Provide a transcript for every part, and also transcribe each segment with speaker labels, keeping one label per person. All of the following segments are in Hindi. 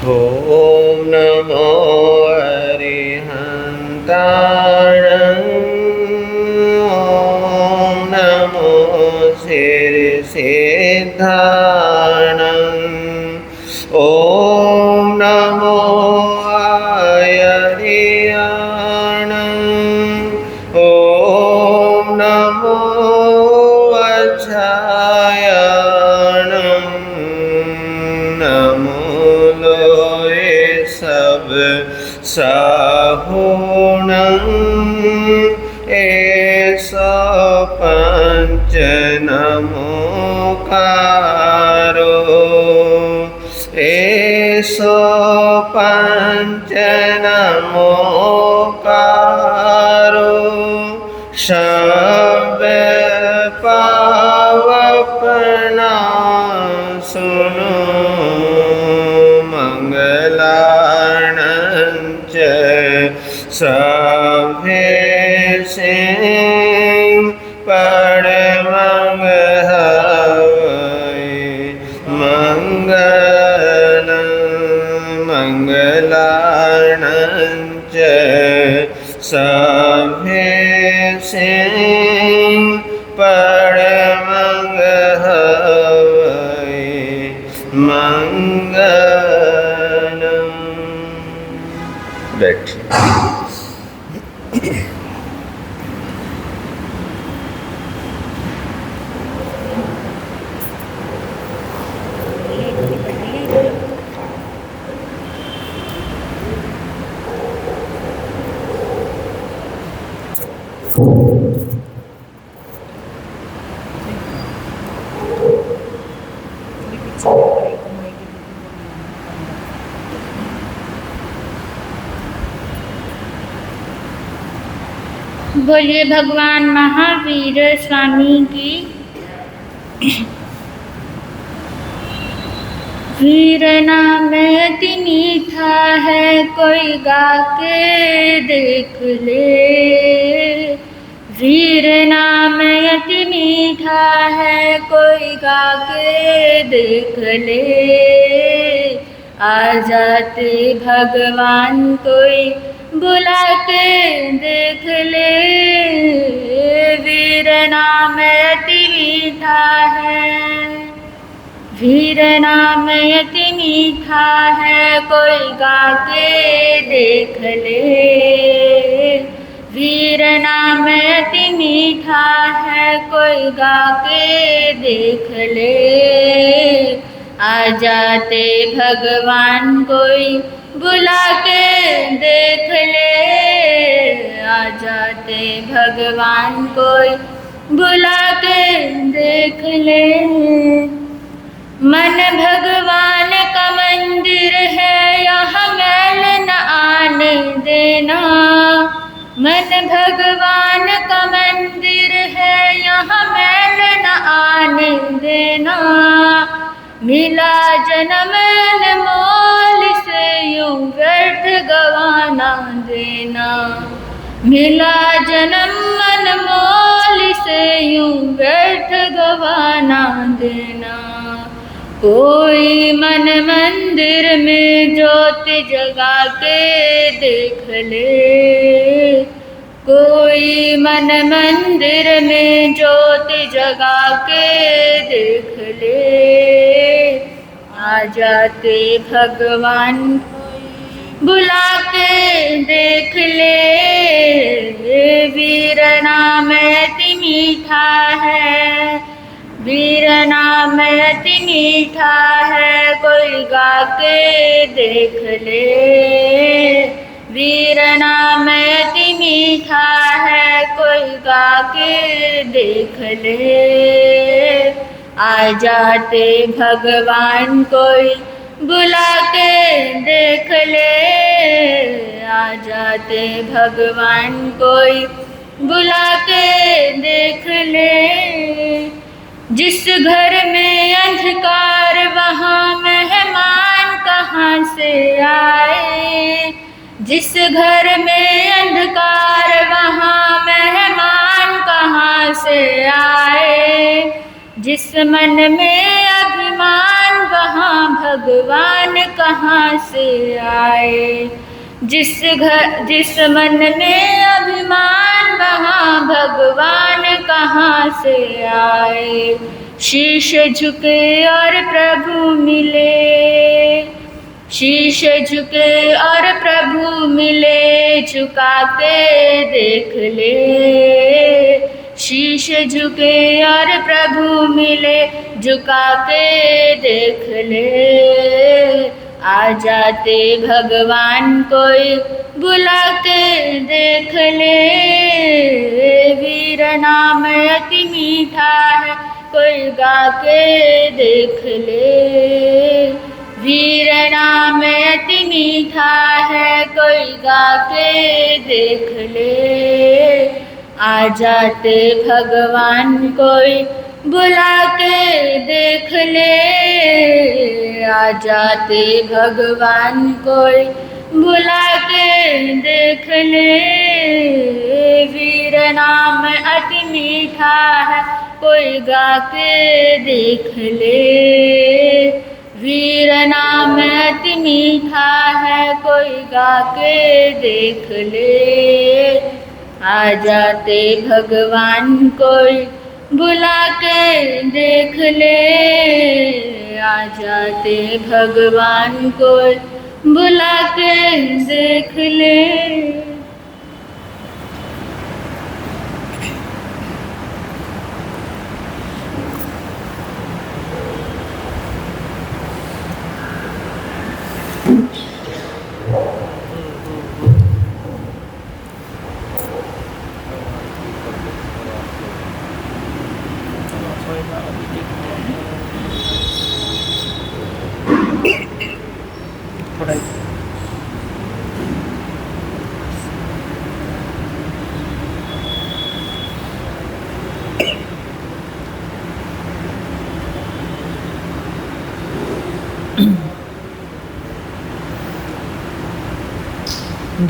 Speaker 1: ॐ नमो अरिहन्ताणं ॐ नमो सिरसिद्धाणं ॐ नमो आयर्याणं ॐ नमो अच्छायाणं नमो सब साहुणं ऐसा पंच नमोकारो ऐसा पंच नमोकारो शब्द पावपना सुनो मंगलार्णं च सभेशे परमंगहवै मंगलं मंगलार्णं च सभेशे परमंगहवै मंगलम्। बैठ
Speaker 2: बोलिए भगवान महावीर स्वामी की। वीर नाम अति मीठा है, कोई गा के देख ले। वीर नाम अति मीठा है, कोई गा के देख ले। आ जाते भगवान कोई बुला के देख ले। वीर नाम अति मीठा है, वीर नाम अति मीठा है, कोई गा के देख ले। वीर नाम अति मीठा है, कोई गा के देख ले। आ जाते भगवान कोई बुला के देख ले। आ जाते भगवान कोई बुला के देख ले। मन भगवान का मंदिर है, यहाँ मैल न आने देना। मन भगवान का मंदिर है, यहाँ मैल न आने देना। मिला जन्म अनमोल से यूं व्यर्थ गवाना देना। मिला जन्म अनमोल से यूं व्यर्थ गवाना देना। कोई मन मंदिर में ज्योति जगा के देख ले। कोई मन मंदिर में ज्योति जगा के देख ले। आ जाते भगवान बुला के देख ले। वीर नाम अति मीठा है, वीर नाम अति मीठा है, कोई गा के देख ले। वीर नाम अति मीठा है, कोई गा के देख ले। आ जाते भगवान कोई बुला के देख ले। आ जाते भगवान कोई बुला के देख ले। जिस घर में अंधकार वहाँ मेहमान कहाँ से आए। जिस घर में अंधकार वहाँ मेहमान कहाँ से आए। जिस मन में अभिमान वहाँ भगवान कहाँ से आए। जिस मन में अभिमान वहाँ भगवान कहाँ से आए। शीश झुके और प्रभु मिले, शीश झुके और प्रभु मिले, झुका के देख ले। शीश झुके और प्रभु मिले, झुका के देख ले। आ जाते भगवान कोई बुला के देख ले। वीर नाम अति मीठा है, कोई गा के देख ले। वीर नाम अति मीठा है, कोई गा के देख ले। आ जाते भगवान कोई बुला के देख ले। आ जाते भगवान कोई बुला के देख ले। वीर नाम अति मीठा है, कोई गा के देख ले। वीर नाम अति मीठा है, कोई गा के देख ले। आ जाते भगवान कोई बुला के देख ले। आ जाते भगवान कोई बुला के देख ले।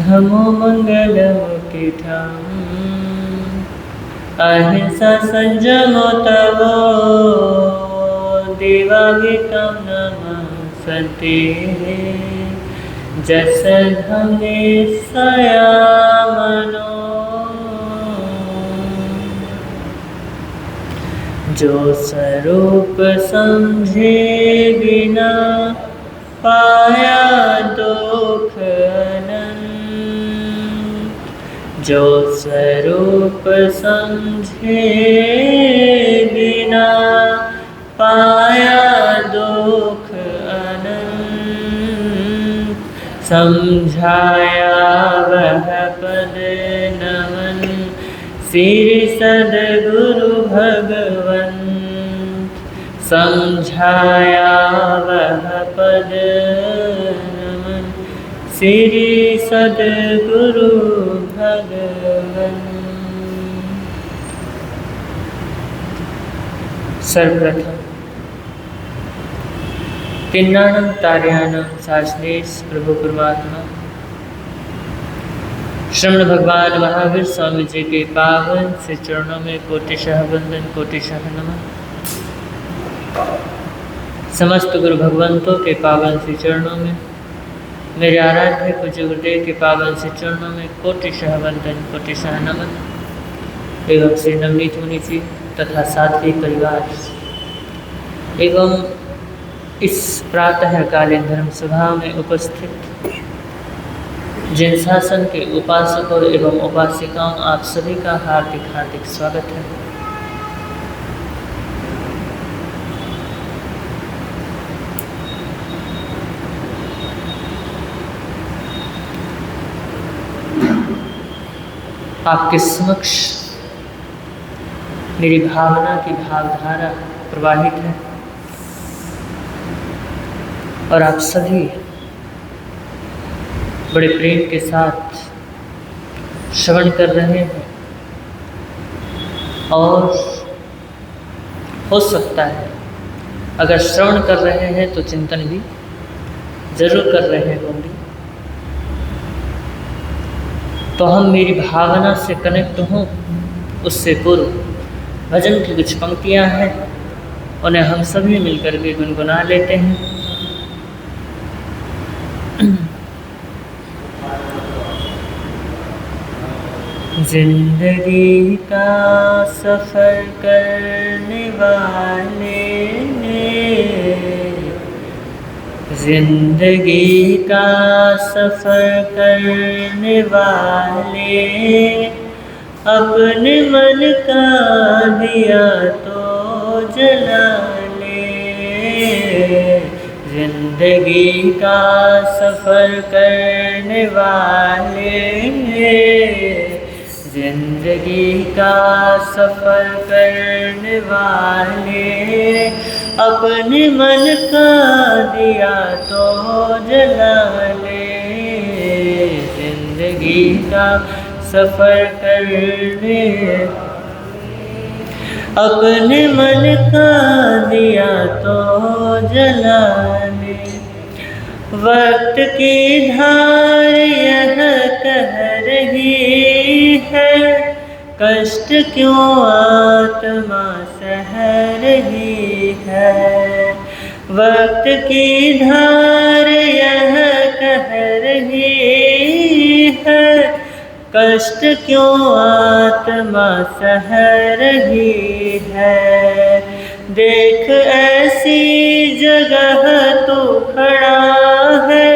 Speaker 3: धमो मंगलमुखिठम् अहिंसा संयमो तवो देवागीतं नमस्ते। जस धमे सयामनो जो स्वरूप समझे बिना पाया दुख अनंत। जो स्वरूप समझे बिना पाया दुख अनंत। समझाया वह पद नमन श्री सद्गुरु भगवंत। समझाया वह पद नमन श्री सद्गुरु भगवंत। सर्वप्रथम किन्नानम तार्यानम सासनेश प्रभु परमात्मा श्रवण भगवान महावीर स्वामी जी के पावन से चरणों में कोटिशः वंदन, कोटिशः नमन। समस्त गुरु भगवंतों के पावन से चरणों में, मेरे आराध्य पूज्य गुरुदेव के पावन से चरणों में कोटिशः वंदन, कोटिशः नमन। एवं श्री नवनीत मुनि जी तथा साथी परिवार एवं इस प्रातःकालीन धर्म सभा में उपस्थित जिन शासन के उपासकों एवं उपासिकाओं, आप सभी का हार्दिक हार्दिक स्वागत है। आपके समक्ष मेरी भावना की भावधारा प्रवाहित है और आप सभी बड़े प्रेम के साथ श्रवण कर रहे हैं और हो सकता है अगर श्रवण कर रहे हैं तो चिंतन भी जरूर कर रहे होंगे। तो हम मेरी भावना से कनेक्ट हों उससे पूर्व भजन की कुछ पंक्तियां हैं उन्हें हम सभी मिलकर के गुनगुना लेते हैं। जिंदगी का सफर करने वाले, जिंदगी का सफर करने वाले, अपने मन का दिया तो जला ले। जिंदगी का सफर करने वाले, जिंदगी का सफर करने वाले, अपने मन का दिया तो जला ले। जिंदगी का सफर करने, अपने मन का दिया तो जला ले। वक्त की धार यह कह रही है, कष्ट क्यों आत्मा सह रही है। वक्त की धार यह कह रही है, कष्ट क्यों आत्मा सह रही है। देख ऐसी जगह तू खड़ा है,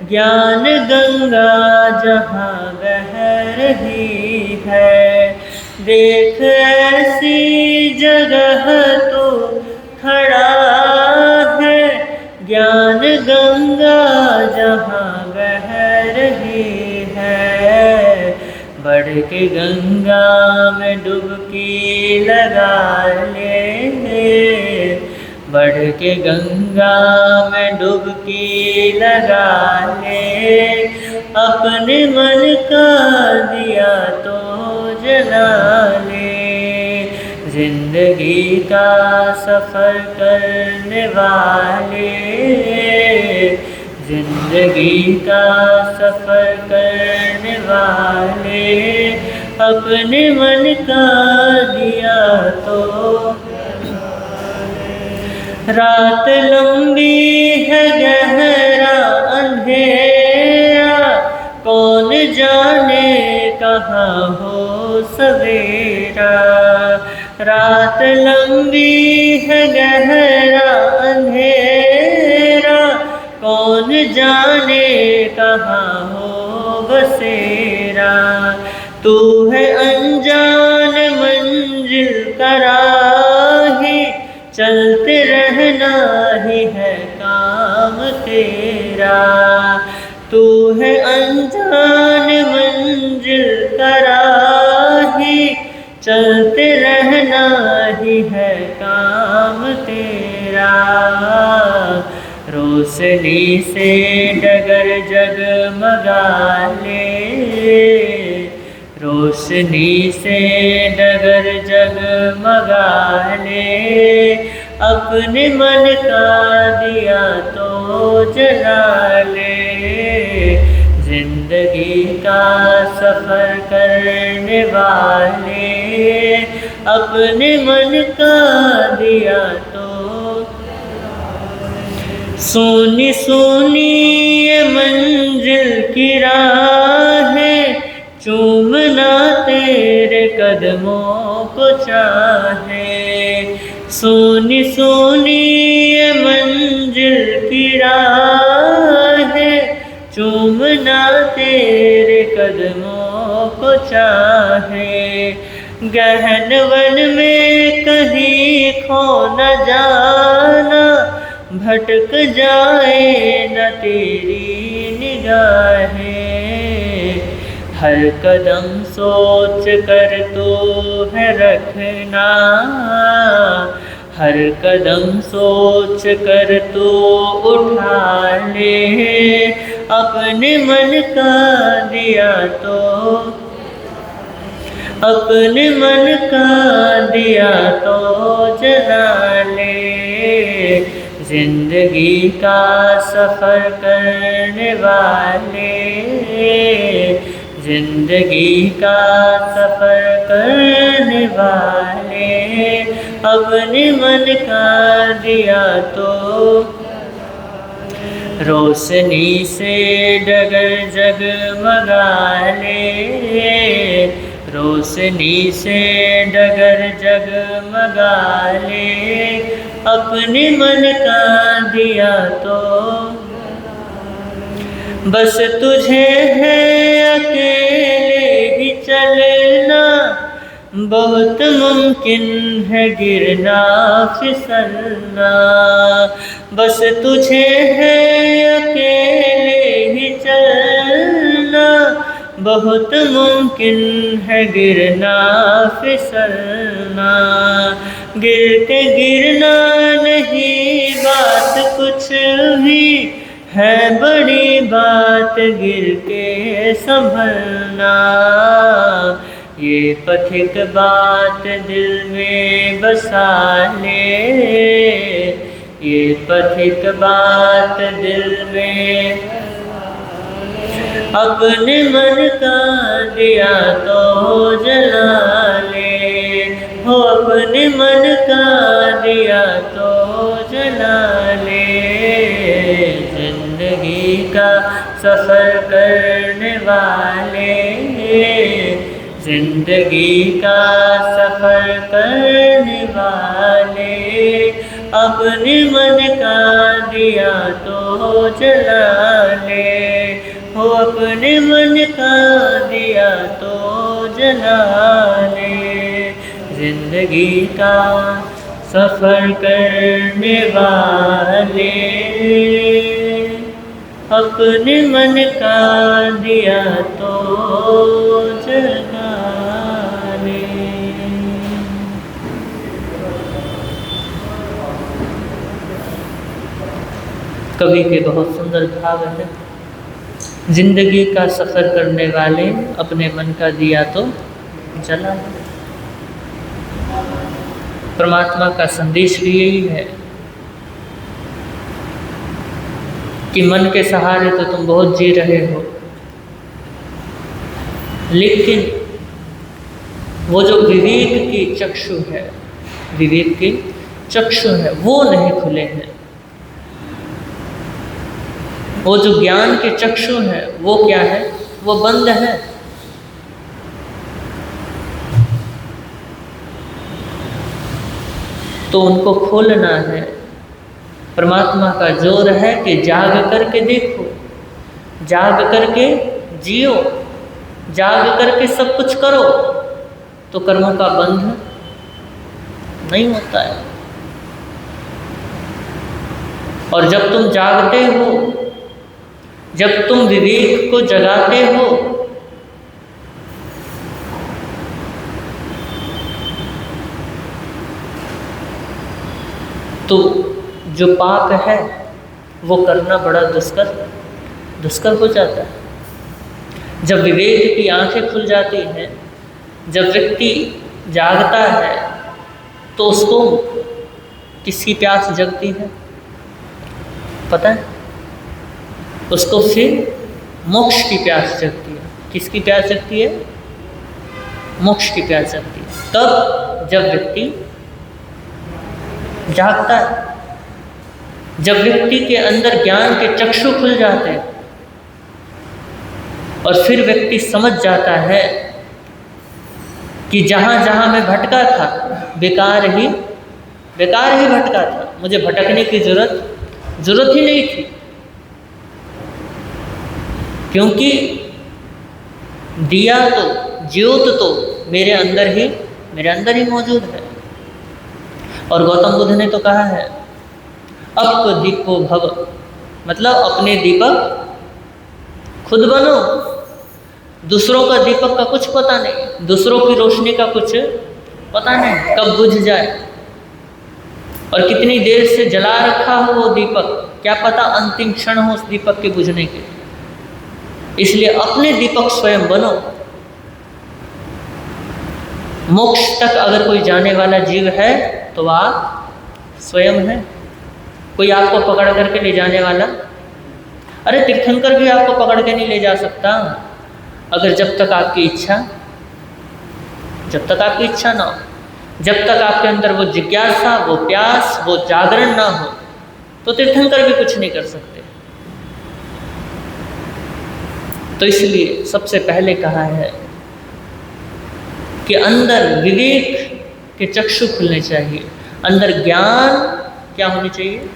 Speaker 3: ज्ञान गंगा जहाँ बह रही है। देख ऐसी जगह तू खड़ा है, ज्ञान गंगा जहाँ बह रही है। बढ़ के गंगा में डुबकी लगा ले, बढ़ के गंगा में डुबकी लगा ले। अपने मन का दिया तो जला ले। जिंदगी का सफर करने वाले, जिंदगी का सफर करने वाले, अपने मन का दिया तो। रात लंबी है गहरा अंधेरा, कौन जाने कहाँ हो सवेरा। रात लंबी है गहरा अंधेरा, कौन जाने कहाँ हो बसेरा। तू है अनजान मंजिल का राही, चलते रहना ही है काम तेरा। तू है अनजान मंजिल का राही, चलते रहना ही है काम तेरा। रोशनी से डगर जगमगा ले, रोशनी से डगर जगमगा ले। अपने मन का दिया तो जला ले। जिंदगी का सफर करने वाले, अपने मन का दिया तो। सोनी सोनी ये मंजिल की राहें, चूमना तेरे कदमों को चाहे। सोनी सोनी ये मंजिल की राहें, चूमना तेरे कदमों को चाहे। गहन वन में कहीं खो न जाना, भटक जाए न तेरी निगाहें। हर कदम सोच कर तो है रखना, हर कदम सोच कर तो उठा ले। अपने मन का दिया तो, अपने मन का दिया तो जला ले। जिंदगी का सफर करने वाले, जिंदगी का सफर करने वाले, अपने मन का दिया तो रोशनी से डगर जगमगा ले, रोशनी से डगर जगमगा ले, अपने मन का दिया तो बस तुझे है अकेले ही चलना, बहुत मुमकिन है गिरना फिसलना, बस तुझे है अकेले ही चलना, बहुत मुमकिन है गिरना फिसलना, गिर के गिरना नहीं बात कुछ भी है, बड़ी बात गिर के संभलना, ये पथिक बात दिल में बसा ले, ये पथिक बात दिल में, अपने मन का दिया तो जला ले, हो अपने मन का दिया तो जला ले, जिंदगी का सफर करने वाले, जिंदगी का सफर करने वाले, अपने मन का दिया तो जला ले, हो अपने मन का दिया तो जला ले, जिंदगी का सफर करने वाले, अपने मन का दिया तो जला ले। कवि के बहुत सुंदर भाव है। जिंदगी का सफर करने वाले, अपने मन का दिया तो जला ले। परमात्मा का संदेश भी यही है कि मन के सहारे तो तुम बहुत जी रहे हो, लेकिन वो जो विवेक की चक्षु है, विवेक की चक्षु है, वो नहीं खुले हैं। वो जो ज्ञान के चक्षु है वो क्या है? वो बंद है। तो उनको खोलना है। परमात्मा का जोर है कि जाग करके देखो, जाग करके जियो, जाग करके सब कुछ करो, तो कर्मों का बंध नहीं होता है। और जब तुम जागते हो, जब तुम विवेक को जगाते हो, तो जो पाप है वो करना बड़ा दुष्कर हो जाता है। जब विवेक की आंखें खुल जाती हैं, जब व्यक्ति जागता है, तो उसको किसकी प्यास जगती है पता है? उसको फिर मोक्ष की प्यास जगती है। किसकी प्यास जगती है? मोक्ष की प्यास जगती है। तब जब व्यक्ति जागता है, जब व्यक्ति के अंदर ज्ञान के चक्षु खुल जाते हैं, और फिर व्यक्ति समझ जाता है कि जहाँ जहाँ मैं भटका था बेकार ही भटका था, मुझे भटकने की जरूरत ही नहीं थी, क्योंकि दिया तो, ज्योत तो मेरे अंदर ही मौजूद है। और गौतम बुद्ध ने तो कहा है, अप दीपो भव, मतलब अपने दीपक खुद बनो। दूसरों का दीपक का कुछ पता नहीं, दूसरों की रोशनी का कुछ पता नहीं, कब बुझ जाए और कितनी देर से जला रखा हो वो दीपक, क्या पता अंतिम क्षण हो उस दीपक के बुझने के। इसलिए अपने दीपक स्वयं बनो। मोक्ष तक अगर कोई जाने वाला जीव है तो आप स्वयं है। कोई आपको पकड़ करके ले जाने वाला, अरे तीर्थंकर भी आपको पकड़ के नहीं ले जा सकता, अगर जब तक आपकी इच्छा ना हो। जब तक आपके अंदर वो जिज्ञासा, वो प्यास, वो जागरण ना हो तो तीर्थंकर भी कुछ नहीं कर सकते। तो इसलिए सबसे पहले कहा है कि अंदर विवेक के चक्षु खुलने चाहिए, अंदर ज्ञान क्या होनी चाहिए,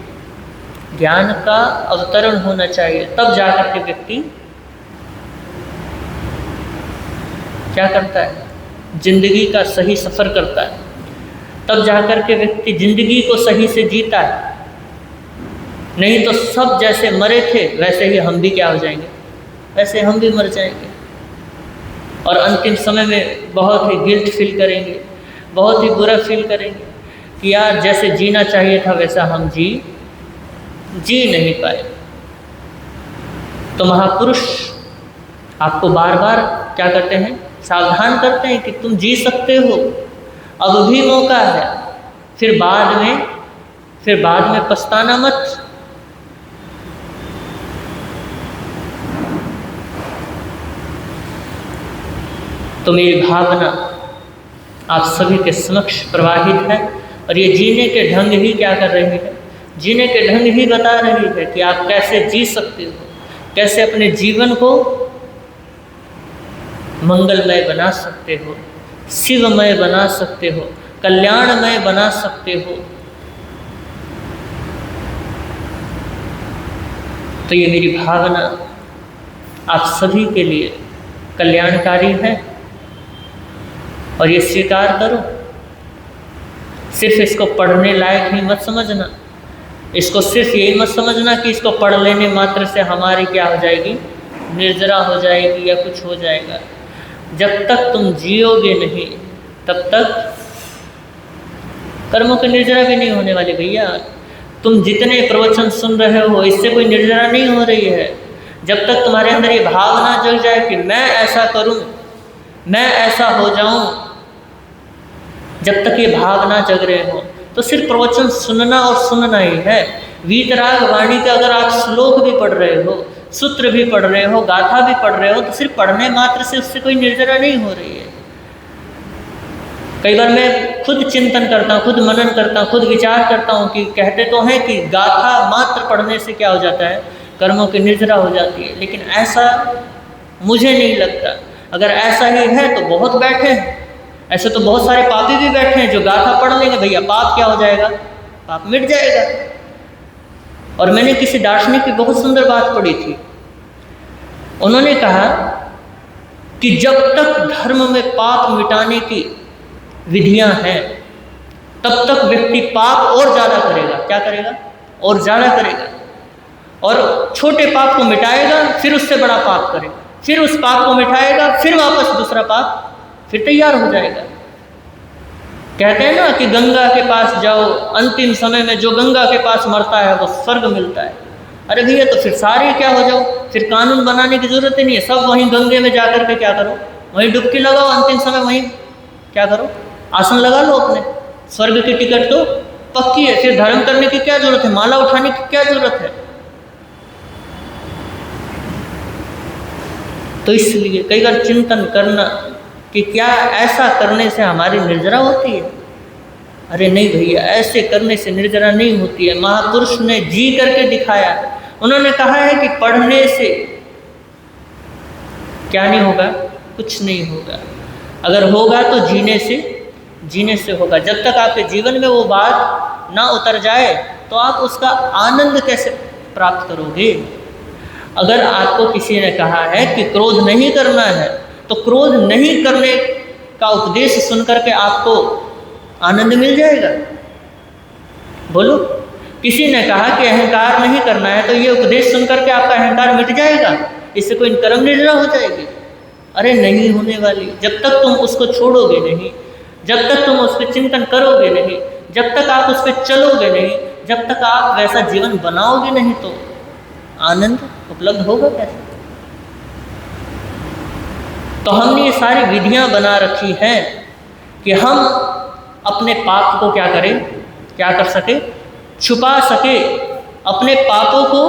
Speaker 3: ज्ञान का अवतरण होना चाहिए। तब जाकर के व्यक्ति क्या करता है, जिंदगी का सही सफर करता है। तब जाकर के व्यक्ति जिंदगी को सही से जीता है। नहीं तो सब जैसे मरे थे वैसे ही हम भी क्या हो जाएंगे, वैसे हम भी मर जाएंगे। और अंतिम समय में बहुत ही गिल्ट फील करेंगे, बहुत ही बुरा फील करेंगे कि यार जैसे जीना चाहिए था वैसा हम जी नहीं पाए। तो महापुरुष आपको बार बार क्या करते हैं, सावधान करते हैं कि तुम जी सकते हो, अब भी मौका है, फिर बाद में पछताना मत। तो मेरी भावना आप सभी के समक्ष प्रवाहित है और ये जीने के ढंग ही क्या कर रही है, जीने के ढंग ही बता रही है कि आप कैसे जी सकते हो, कैसे अपने जीवन को मंगलमय बना सकते हो, शिवमय बना सकते हो, कल्याणमय बना सकते हो। तो ये मेरी भावना आप सभी के लिए कल्याणकारी है और ये स्वीकार करो। सिर्फ इसको पढ़ने लायक ही मत समझना, इसको सिर्फ यही मत समझना कि इसको पढ़ लेने मात्र से हमारी क्या हो जाएगी, निर्जरा हो जाएगी या कुछ हो जाएगा। जब तक तुम जियोगे नहीं तब तक कर्मों की निर्जरा भी नहीं होने वाली भैया। तुम जितने प्रवचन सुन रहे हो इससे कोई निर्जरा नहीं हो रही है। जब तक तुम्हारे अंदर ये भावना जग जाए कि मैं ऐसा करूं, मैं ऐसा हो जाऊं, जब तक ये भावना जग रहे हो तो सिर्फ प्रवचन सुनना और सुनना ही है। वीतराग वाणी का अगर आप श्लोक भी पढ़ रहे हो, सूत्र भी पढ़ रहे हो, गाथा भी पढ़ रहे हो, तो सिर्फ पढ़ने मात्र से उससे कोई निर्जरा नहीं हो रही है। कई बार मैं खुद चिंतन करता हूँ, खुद मनन करता हूँ, खुद विचार करता हूँ कि कहते तो हैं कि गाथा मात्र पढ़ने से क्या हो जाता है, कर्मों की निर्जरा हो जाती है, लेकिन ऐसा मुझे नहीं लगता। अगर ऐसा ही है तो बहुत बैठे हैं, ऐसे तो बहुत सारे पापी भी बैठे हैं जो गाथा पढ़ लेंगे, भैया पाप क्या हो जाएगा, पाप मिट जाएगा। और मैंने किसी दार्शनिक की बहुत सुंदर बात पढ़ी थी। उन्होंने कहा कि जब तक धर्म में पाप मिटाने की विधियां हैं तब तक व्यक्ति पाप और ज़्यादा करेगा। क्या करेगा, और ज़्यादा करेगा, और छोटे पाप को मिटाएगा, फिर उससे बड़ा पाप करेगा, फिर उस पाप को मिटाएगा, फिर वापस दूसरा पाप फिर तैयार हो जाएगा। कहते हैं ना कि गंगा के पास जाओ, अंतिम समय में जो गंगा के पास मरता है वो स्वर्ग मिलता है। अरे भैया तो फिर सारे क्या हो जाओ, फिर कानून बनाने की जरूरत ही नहीं है, सब वहीं गंगे में जाकर के क्या करो, वहीं डुबकी लगाओ, अंतिम समय वहीं क्या करो, आसन लगा लो अपने, स्वर्ग की टिकट तो पक्की है। फिर धर्म करने की क्या जरूरत है, माला उठाने की क्या जरूरत है। तो इसलिए कई बार चिंतन करना कि क्या ऐसा करने से हमारी निर्जरा होती है। अरे नहीं भैया, ऐसे करने से निर्जरा नहीं होती है। महापुरुष ने जी करके दिखाया। उन्होंने कहा है कि पढ़ने से क्या नहीं होगा, कुछ नहीं होगा, अगर होगा तो जीने से होगा। जब तक आपके जीवन में वो बात ना उतर जाए तो आप उसका आनंद कैसे प्राप्त करोगे। अगर आपको किसी ने कहा है कि क्रोध नहीं करना है तो क्रोध नहीं करने का उपदेश सुनकर के आपको आनंद मिल जाएगा, बोलो। किसी ने कहा कि अहंकार नहीं करना है तो ये उपदेश सुनकर के आपका अहंकार मिट जाएगा, इससे कोई कर्म निर्जरा हो जाएगी। अरे नहीं होने वाली। जब तक तुम उसको छोड़ोगे नहीं, जब तक तुम उस पर चिंतन करोगे नहीं, जब तक आप उस पर चलोगे नहीं, जब तक आप वैसा जीवन बनाओगे नहीं तो आनंद उपलब्ध होगा कैसे। तो हमने ये सारी विधियां बना रखी हैं कि हम अपने पाप को क्या करें, क्या कर सके, छुपा सके, अपने पापों को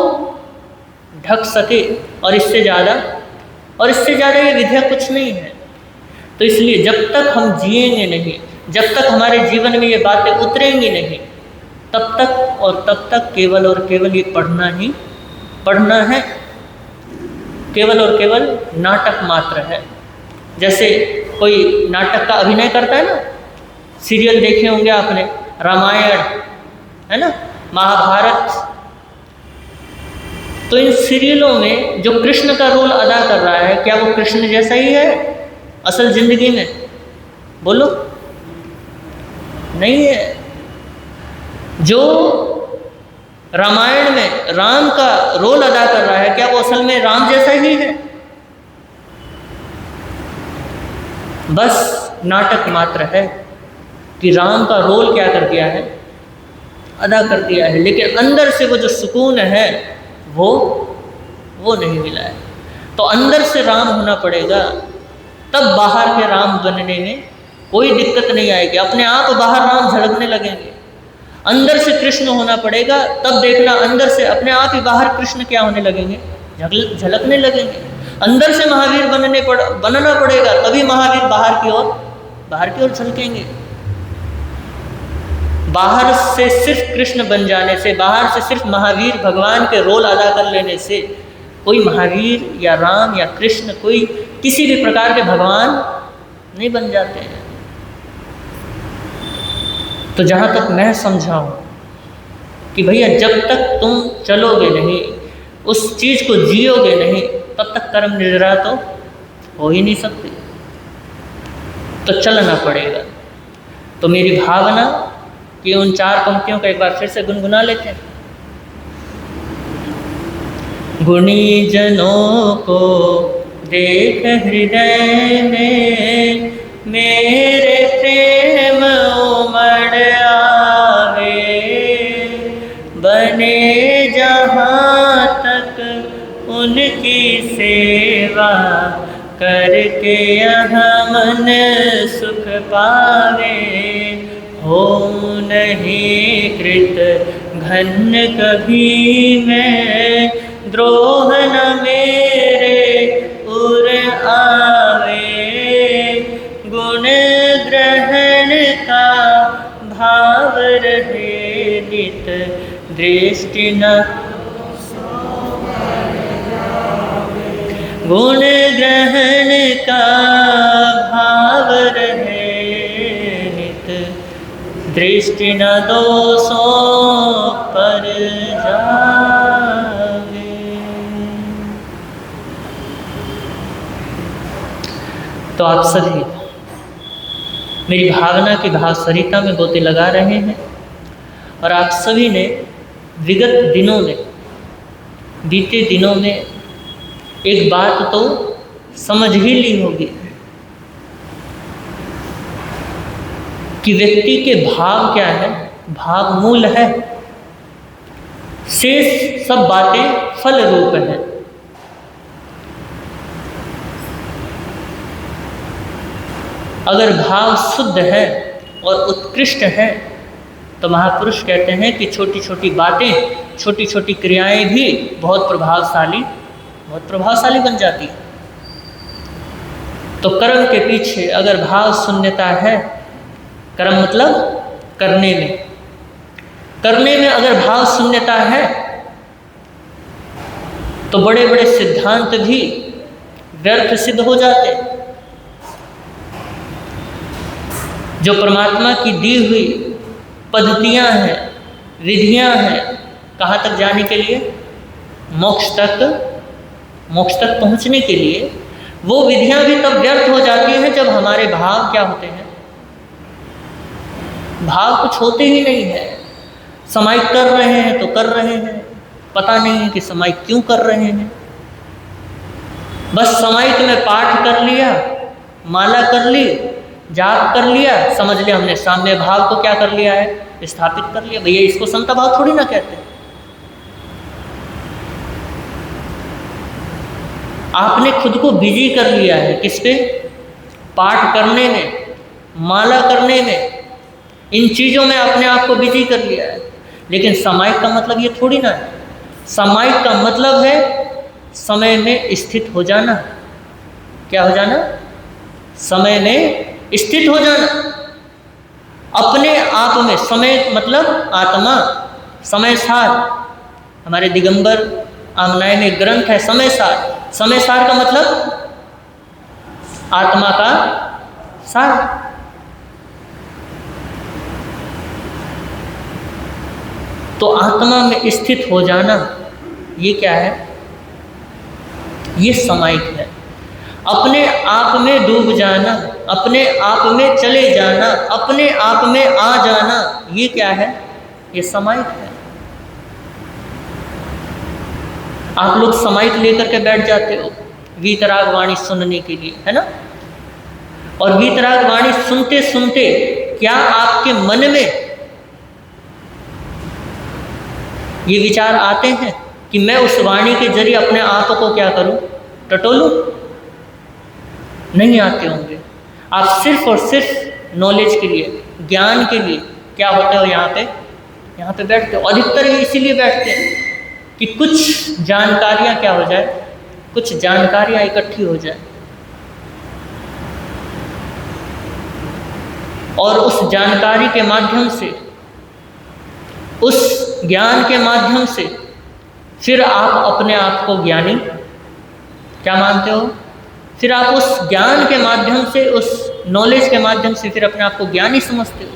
Speaker 3: ढक सके। और इससे ज़्यादा ये विधियां कुछ नहीं है। तो इसलिए जब तक हम जिएंगे नहीं, जब तक हमारे जीवन में ये बातें उतरेंगी नहीं, तब तक और तब तक केवल और केवल ये पढ़ना ही पढ़ना है, केवल और केवल नाटक मात्र है। जैसे कोई नाटक का अभिनय करता है ना, सीरियल देखे होंगे आपने, रामायण है ना, महाभारत, तो इन सीरियलों में जो कृष्ण का रोल अदा कर रहा है, क्या वो कृष्ण जैसा ही है असल जिंदगी में? बोलो, नहीं है। जो रामायण में राम का रोल अदा कर रहा है, क्या वो असल में राम जैसा ही है? बस नाटक मात्र है कि राम का रोल क्या कर दिया है, अदा कर दिया है, लेकिन अंदर से वो जो सुकून है वो नहीं मिला है। तो अंदर से राम होना पड़ेगा, तब बाहर के राम बनने में कोई दिक्कत नहीं आएगी, अपने आप बाहर राम झलकने लगेंगे। अंदर से कृष्ण होना पड़ेगा, तब देखना अंदर से अपने आप ही बाहर कृष्ण क्या होने लगेंगे, झलकने लगेंगे। अंदर से महावीर बनना पड़ेगा, तभी महावीर बाहर की ओर झलकेंगे। बाहर से सिर्फ कृष्ण बन जाने से, बाहर से सिर्फ महावीर भगवान के रोल अदा कर लेने से कोई महावीर या राम या कृष्ण, कोई किसी भी प्रकार के भगवान नहीं बन जाते हैं। तो जहाँ तक मैं समझा हूँ कि भैया जब तक तुम चलोगे नहीं, उस चीज़ को जियोगे नहीं, तब तक कर्म निद्रा तो हो ही नहीं सकती। तो चलना पड़ेगा। तो मेरी भावना कि उन 4 पंक्तियों का एक बार फिर से गुनगुना लेते हैं। गुणी जनों को देख हृदय में मेरे प्रेम उमड़ आवे, बने जहाँ तक उनकी सेवा करके यहाँ मन सुख पावे। हो नहीं कृत घन कभी मैं, द्रोह न मेरे उर आवे, गुण ग्रहण का भाव रहे नित, दृष्टि न गुण ग्रहण का भाव रहे नित, दृष्टि न दोषों पर जावे। तो आप सभी मेरी भावना की भाव सरिता में गोते लगा रहे हैं, और आप सभी ने विगत दिनों में, बीते दिनों में एक बात तो समझ ही ली होगी कि व्यक्ति के भाव क्या है, भाव मूल है, शेष सब बातें फल रूप है। अगर भाव शुद्ध है और उत्कृष्ट है तो महापुरुष कहते हैं कि छोटी छोटी बातें, छोटी छोटी क्रियाएं भी बहुत प्रभावशाली बन जाती है। तो कर्म के पीछे अगर भाव शून्यता है, कर्म मतलब करने में अगर भाव शून्यता है तो बड़े बड़े सिद्धांत भी व्यर्थ सिद्ध हो जाते। जो परमात्मा की दी हुई पद्धतियां हैं, विधियां हैं, कहाँ तक जाने के लिए, मोक्ष तक पहुँचने के लिए, वो विधियां भी तब व्यर्थ हो जाती हैं जब हमारे भाव क्या होते हैं, भाव कुछ होते ही नहीं है। समाई कर रहे हैं तो कर रहे हैं, पता नहीं है कि समाई क्यों कर रहे हैं। बस समाई में पाठ कर लिया, माला कर ली, जाप कर लिया, समझ लिया हमने साम्य भाव को क्या कर लिया है, स्थापित कर लिया। भैया इसको समता भाव थोड़ी ना कहते। आपने खुद को बिजी कर लिया है किस पे, पाठ करने में, माला करने में, इन चीज़ों में अपने आप को बिजी कर लिया है। लेकिन समायिक का मतलब ये थोड़ी ना है। समायिक का मतलब है समय में स्थित हो जाना। क्या हो जाना? समय में स्थित हो जाना। अपने आप में, समय मतलब आत्मा, समय सार, हमारे दिगंबर आमनाय में ग्रंथ है समय सार। समय सार का मतलब आत्मा का सार। तो आत्मा में स्थित हो जाना, ये क्या है? ये समाहित है। अपने आप में डूब जाना, अपने आप में चले जाना, अपने आप में आ जाना, ये क्या है? ये समाहित है। आप लोग समाहित लेकर के बैठ जाते हो वीतराग वाणी सुनने के लिए, है ना? और वीतराग वाणी सुनते सुनते क्या आपके मन में ये विचार आते हैं कि मैं उस वाणी के जरिए अपने आप को क्या करूं? टटोलूं? नहीं आते होंगे। आप सिर्फ और सिर्फ नॉलेज के लिए, ज्ञान के लिए क्या होते हो? यहाँ पे बैठते हो। अधिकतर ये इसीलिए बैठते हैं कि कुछ जानकारियाँ क्या हो जाए, कुछ जानकारियाँ इकट्ठी हो जाए, और उस जानकारी के माध्यम से, उस ज्ञान के माध्यम से फिर आप अपने आप को ज्ञानी क्या मानते हो? फिर आप उस ज्ञान के माध्यम से, उस नॉलेज के माध्यम से फिर अपने आप को ज्ञानी समझते हो।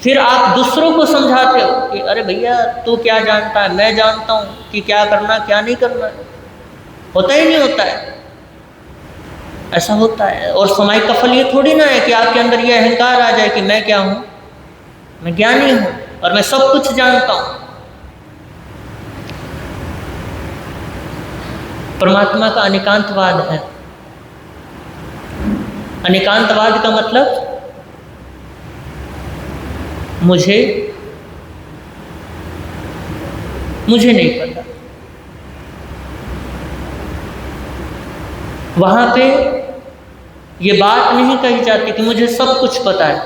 Speaker 3: फिर आप दूसरों को समझाते हो कि अरे भैया तू क्या जानता है, मैं जानता हूँ कि क्या करना क्या नहीं करना है। होता ही नहीं होता है, ऐसा होता है। और समय का फल ये थोड़ी ना है कि आपके अंदर ये अहंकार आ जाए कि मैं क्या हूँ, मैं ज्ञानी हूँ और मैं सब कुछ जानता हूँ। परमात्मा का अनेकांतवाद है। अनेकांतवाद का मतलब मुझे नहीं पता। वहां पे ये बात नहीं कही जाती कि मुझे सब कुछ पता है।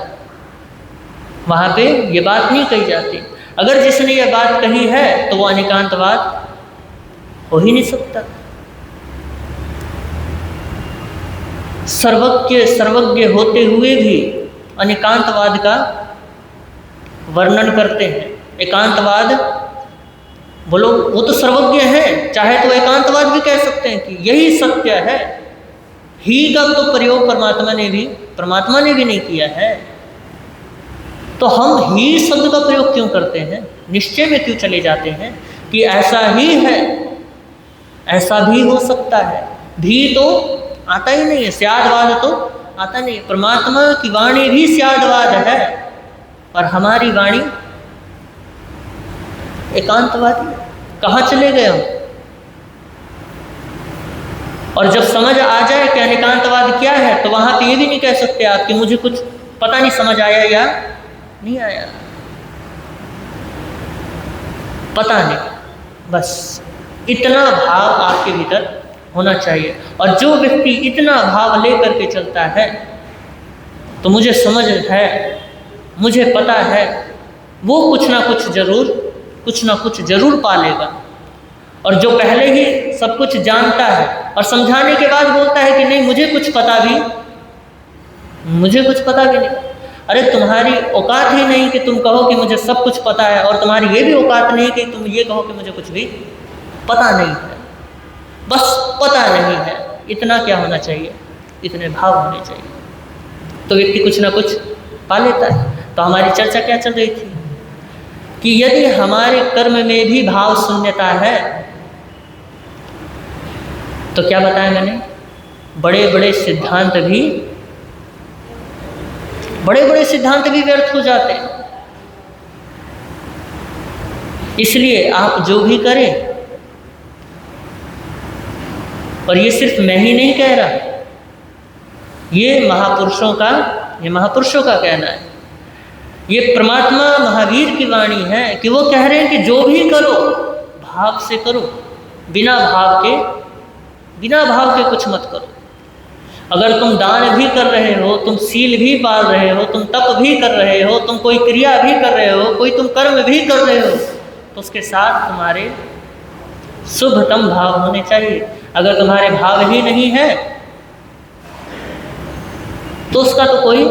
Speaker 3: वहां पे ये बात नहीं कही जाती। अगर जिसने ये बात कही है तो वो अनेकांतवाद हो ही नहीं सकता। सर्वज्ञ होते हुए भी अनेकांतवाद का वर्णन करते हैं। एकांतवाद बोलो, वो तो सर्वज्ञ है, चाहे तो एकांतवाद भी कह सकते हैं कि यही सत्य है। ही का तो प्रयोग परमात्मा ने भी नहीं किया है। तो हम ही शब्द का प्रयोग क्यों करते हैं? निश्चय में क्यों चले जाते हैं कि ऐसा ही है, ऐसा भी हो सकता है। भी तो आता ही नहीं है, स्यादवाद तो आता नहीं है। परमात्मा की वाणी भी स्यादवाद है और हमारी वाणी एकांतवादी। कहाँ चले गए हम? और जब समझ आ जाए कि अनेकांतवाद क्या है तो वहां पे ये भी नहीं कह सकते आप कि मुझे कुछ पता नहीं, समझ आया या नहीं आया, पता नहीं। बस इतना भाव आपके भीतर होना चाहिए। और जो व्यक्ति इतना भाव लेकर के चलता है तो मुझे समझ है, मुझे पता है, वो कुछ ना कुछ जरूर पा लेगा। और जो पहले ही सब कुछ जानता है और समझाने के बाद बोलता है कि नहीं मुझे कुछ पता भी नहीं। अरे तुम्हारी औकात ही नहीं कि तुम कहो कि मुझे सब कुछ पता है, और तुम्हारी ये भी औकात नहीं कि तुम ये कहो कि मुझे कुछ भी पता नहीं है। बस पता नहीं है, इतना क्या होना चाहिए, इतने भाव होने चाहिए, तो व्यक्ति कुछ ना कुछ पा लेता है। तो हमारी चर्चा क्या चल रही थी कि यदि हमारे कर्म में भी भाव शून्यता है तो क्या बताया मैंने, बड़े बड़े सिद्धांत भी व्यर्थ हो जाते हैं। इसलिए आप जो भी करें, और ये सिर्फ मैं ही नहीं कह रहा, ये महापुरुषों का कहना है। ये परमात्मा महावीर की वाणी है कि वो कह रहे हैं कि जो भी करो भाव से करो, बिना भाव के कुछ मत करो। अगर तुम दान भी कर रहे हो, तुम सील भी पाल रहे हो, तुम तप भी कर रहे हो, तुम कोई क्रिया भी कर रहे हो, कोई तुम कर्म भी कर रहे हो, तो उसके साथ तुम्हारे शुभतम भाव होने चाहिए। अगर तुम्हारे भाव ही नहीं है तो उसका तो कोई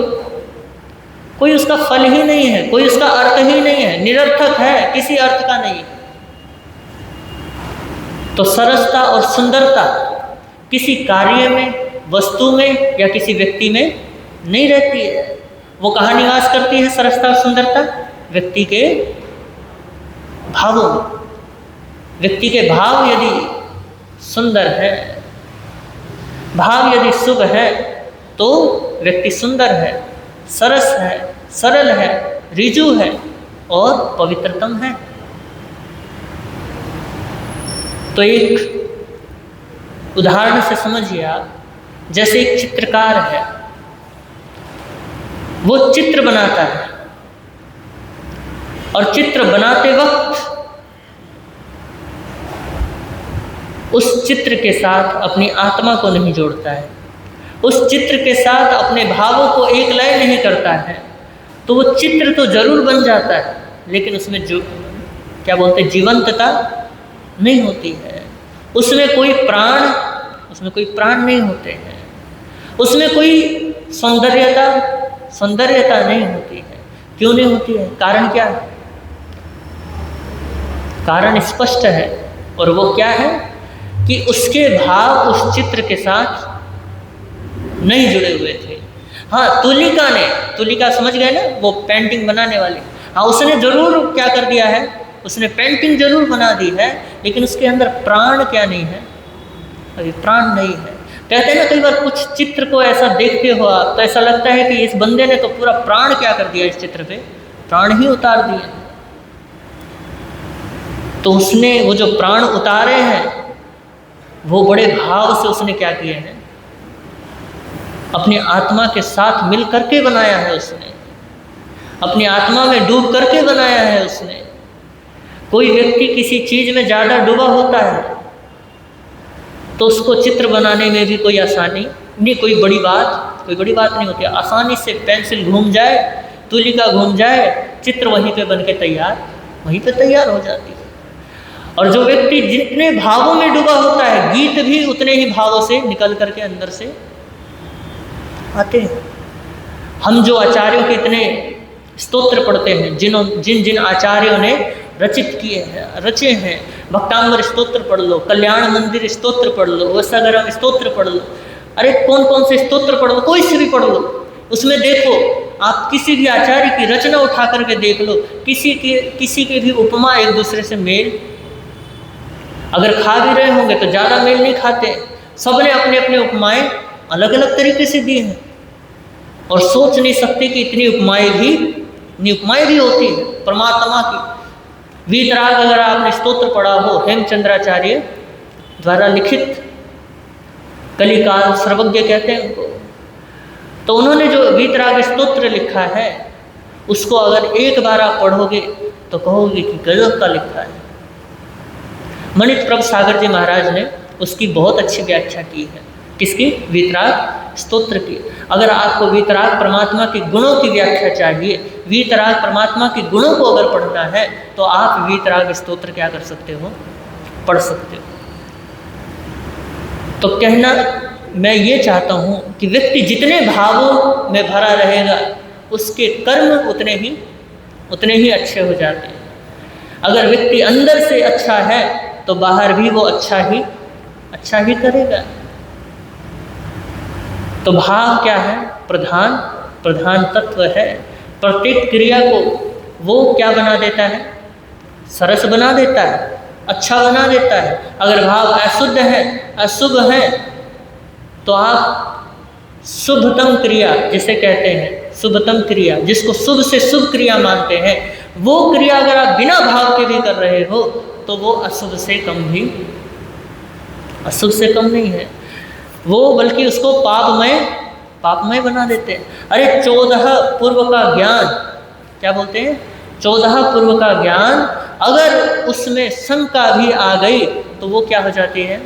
Speaker 3: कोई उसका फल ही नहीं है, कोई उसका अर्थ ही नहीं है, निरर्थक है, किसी अर्थ का नहीं है। तो सरसता और सुंदरता किसी कार्य में, वस्तु में या किसी व्यक्ति में नहीं रहती है। वो कहाँ निवास करती है सरसता और सुंदरता? व्यक्ति के भावों में। व्यक्ति के भाव यदि सुंदर है, भाव यदि शुभ है, तो व्यक्ति सुंदर है, सरस है, सरल है, ऋजु है और पवित्रतम है। तो एक उदाहरण से समझिए आप, जैसे एक चित्रकार है, वो चित्र बनाता है और चित्र बनाते वक्त उस चित्र के साथ अपनी आत्मा को नहीं जोड़ता है, उस चित्र के साथ अपने भावों को एक लय नहीं करता है, तो वो चित्र तो जरूर बन जाता है, लेकिन उसमें जो क्या बोलते हैं, जीवंतता नहीं होती है। उसमें कोई प्राण नहीं होते हैं, उसमें कोई सौंदर्यता नहीं होती है। क्यों नहीं होती है? कारण क्या है? कारण स्पष्ट है, और वो क्या है कि उसके भाव उस चित्र के साथ नहीं जुड़े हुए थे। हाँ, तुलिका समझ गए ना, वो पेंटिंग बनाने वाली। हाँ, उसने जरूर क्या कर दिया है, उसने पेंटिंग जरूर बना दी है, लेकिन उसके अंदर प्राण क्या नहीं है? अभी प्राण नहीं है। कहते हैं ना, कई बार कुछ चित्र को ऐसा देखते हो आप तो ऐसा लगता है कि इस बंदे ने तो पूरा प्राण क्या कर दिया, इस चित्र पे प्राण ही उतार दिए। तो उसने वो जो प्राण उतारे हैं, वो बड़े भाव से उसने क्या किए हैं, अपनी आत्मा के साथ मिल करके बनाया है। उसने अपनी आत्मा में डूब करके बनाया है। उसने कोई व्यक्ति किसी चीज में ज़्यादा डूबा होता है तो उसको चित्र बनाने में भी कोई आसानी नहीं, कोई बड़ी बात नहीं होती। आसानी से पेंसिल घूम जाए, तुलिका घूम जाए, चित्र वहीं पे बन के तैयार हो जाती है। और जो व्यक्ति जितने भावों में डूबा होता है, गीत भी उतने ही भावों से निकल करके अंदर से आते हैं। हम जो आचार्यों के इतने स्तोत्र पढ़ते हैं, जिन आचार्यों ने रचे हैं, भक्तांबर स्तोत्र पढ़ लो, कल्याण मंदिर स्तोत्र पढ़ लो, वसागरम स्तोत्र पढ़ लो, अरे कौन से स्तोत्र पढ़ लो, कोई से भी पढ़ लो। उसमें देखो, आप किसी भी आचार्य की रचना उठा करके देख लो, किसी के भी उपमा एक दूसरे से मेल, अगर खा भी रहे होंगे तो ज़्यादा मेल नहीं खाते। सबने अपने अपने उपमाएं अलग अलग तरीके से दी हैं, और सोच नहीं सकते कि इतनी उपमाएं भी होती है परमात्मा की। वीतराग अगर आपने स्तोत्र पढ़ा हो, हेमचंद्राचार्य द्वारा लिखित, कलिकाल सर्वज्ञ कहते हैं उनको, तो उन्होंने जो वीतराग स्तोत्र लिखा है, उसको अगर एक बार आप पढ़ोगे तो कहोगे कि गजब का लिखा है। मणित प्रभ सागर जी महाराज ने उसकी बहुत अच्छी व्याख्या की है। किसकी? वीतराग स्तोत्र की। अगर आपको वीतराग परमात्मा के गुणों की व्याख्या चाहिए, वीतराग परमात्मा के गुणों को अगर पढ़ना है, तो आप वीतराग स्तोत्र क्या कर सकते हो? पढ़ सकते हो। तो कहना मैं ये चाहता हूँ कि व्यक्ति जितने भावों में भरा रहेगा, उसके कर्म उतने ही अच्छे हो जाते हैं। अगर व्यक्ति अंदर से अच्छा है तो बाहर भी वो अच्छा ही करेगा। तो भाव क्या है? प्रधान तत्व है। प्रत्येक क्रिया को वो क्या बना देता है? सरस बना देता है, अच्छा बना देता है। अगर भाव अशुद्ध है, अशुभ है, तो आप शुभतम क्रिया जिसे कहते हैं, शुभतम क्रिया जिसको शुभ से शुभ क्रिया मानते हैं, वो क्रिया अगर आप बिना भाव के भी कर रहे हो तो वो अशुभ से कम नहीं है। वो बल्कि उसको पापमय बना देते हैं। अरे 14 पूर्व का ज्ञान, क्या बोलते हैं, 14 पूर्व का ज्ञान अगर उसमें शंका भी आ गई तो वो क्या हो जाती है?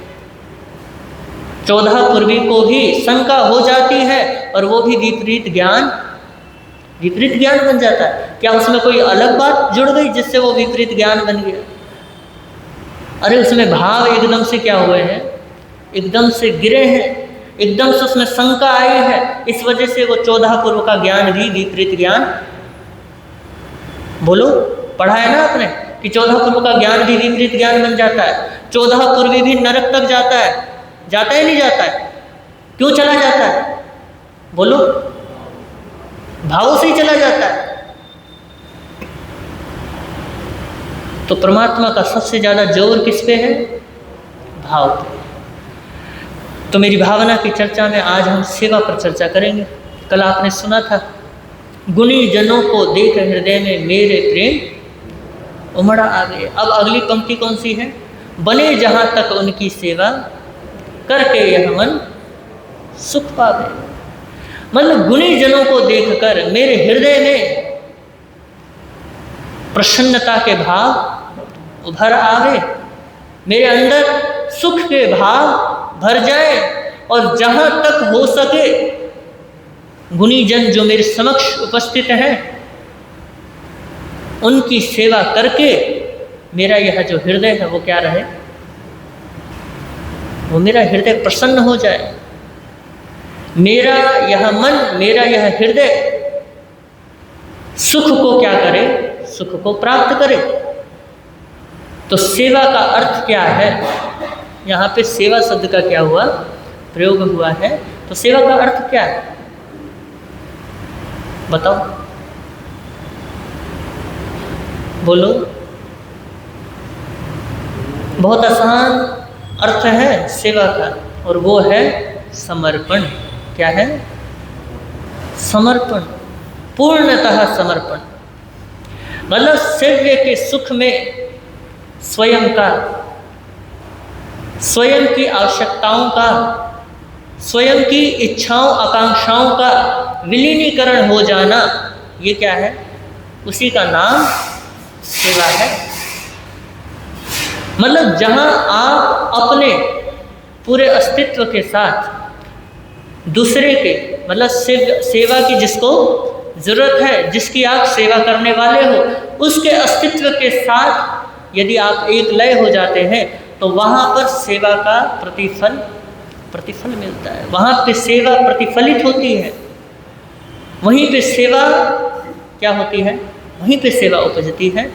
Speaker 3: 14 पूर्वी को भी शंका हो जाती है और वो भी विपरीत ज्ञान बन जाता है। क्या उसमें कोई अलग बात जुड़ गई जिससे वो विपरीत ज्ञान बन गया? अरे उसमें भाव एकदम से क्या हुए हैं? एकदम से गिरे हैं। एकदम से उसमें शंका आई है, इस वजह से वो 14 पूर्व का ज्ञान भी विपरीत ज्ञान, बोलो पढ़ा है ना आपने कि 14 पूर्व का ज्ञान भी विपरीत ज्ञान बन जाता है। 14 पूर्वी भी नरक तक जाता है, जाता है नहीं जाता है? क्यों चला जाता है? बोलो, भाव से ही चला जाता है। तो परमात्मा का सबसे ज्यादा जोर किस पे है? भाव पे। तो मेरी भावना की चर्चा में आज हम सेवा पर चर्चा करेंगे। कल आपने सुना था, गुणी जनों को देख हृदय में मेरे प्रेम उमड़ा आ गए। अब अगली पंक्ति कौन सी है? बने जहाँ तक उनकी सेवा करके यह मन सुख पावे। मतलब गुणी जनों को देखकर मेरे हृदय में प्रसन्नता के भाव उभर आवे, मेरे अंदर सुख के भाव भर जाए, और जहाँ तक हो सके गुणीजन जो मेरे समक्ष उपस्थित हैं उनकी सेवा करके मेरा यह जो हृदय है वो क्या रहे? वो मेरा हृदय प्रसन्न हो जाए, मेरा यह मन, मेरा यह हृदय सुख को क्या करे? सुख को प्राप्त करे। तो सेवा का अर्थ क्या है? यहाँ पे सेवा शब्द का क्या हुआ? प्रयोग हुआ है। तो सेवा का अर्थ क्या है बताओ, बोलो। बहुत आसान अर्थ है सेवा का, और वो है समर्पण। क्या है? समर्पण, पूर्णतः समर्पण। मतलब सेव्य के सुख में स्वयं का, स्वयं की आवश्यकताओं का, स्वयं की इच्छाओं आकांक्षाओं का विलीनीकरण हो जाना, ये क्या है? उसी का नाम सेवा है। मतलब जहां आप अपने पूरे अस्तित्व के साथ दूसरे के, मतलब सेवा की जिसको जरूरत है, जिसकी आप सेवा करने वाले हो, उसके अस्तित्व के साथ यदि आप एक लय हो जाते हैं तो वहाँ पर सेवा का प्रतिफल मिलता है, वहाँ पे सेवा प्रतिफलित होती है, वहीं पे सेवा क्या होती है? वहीं पे सेवा उपजती है।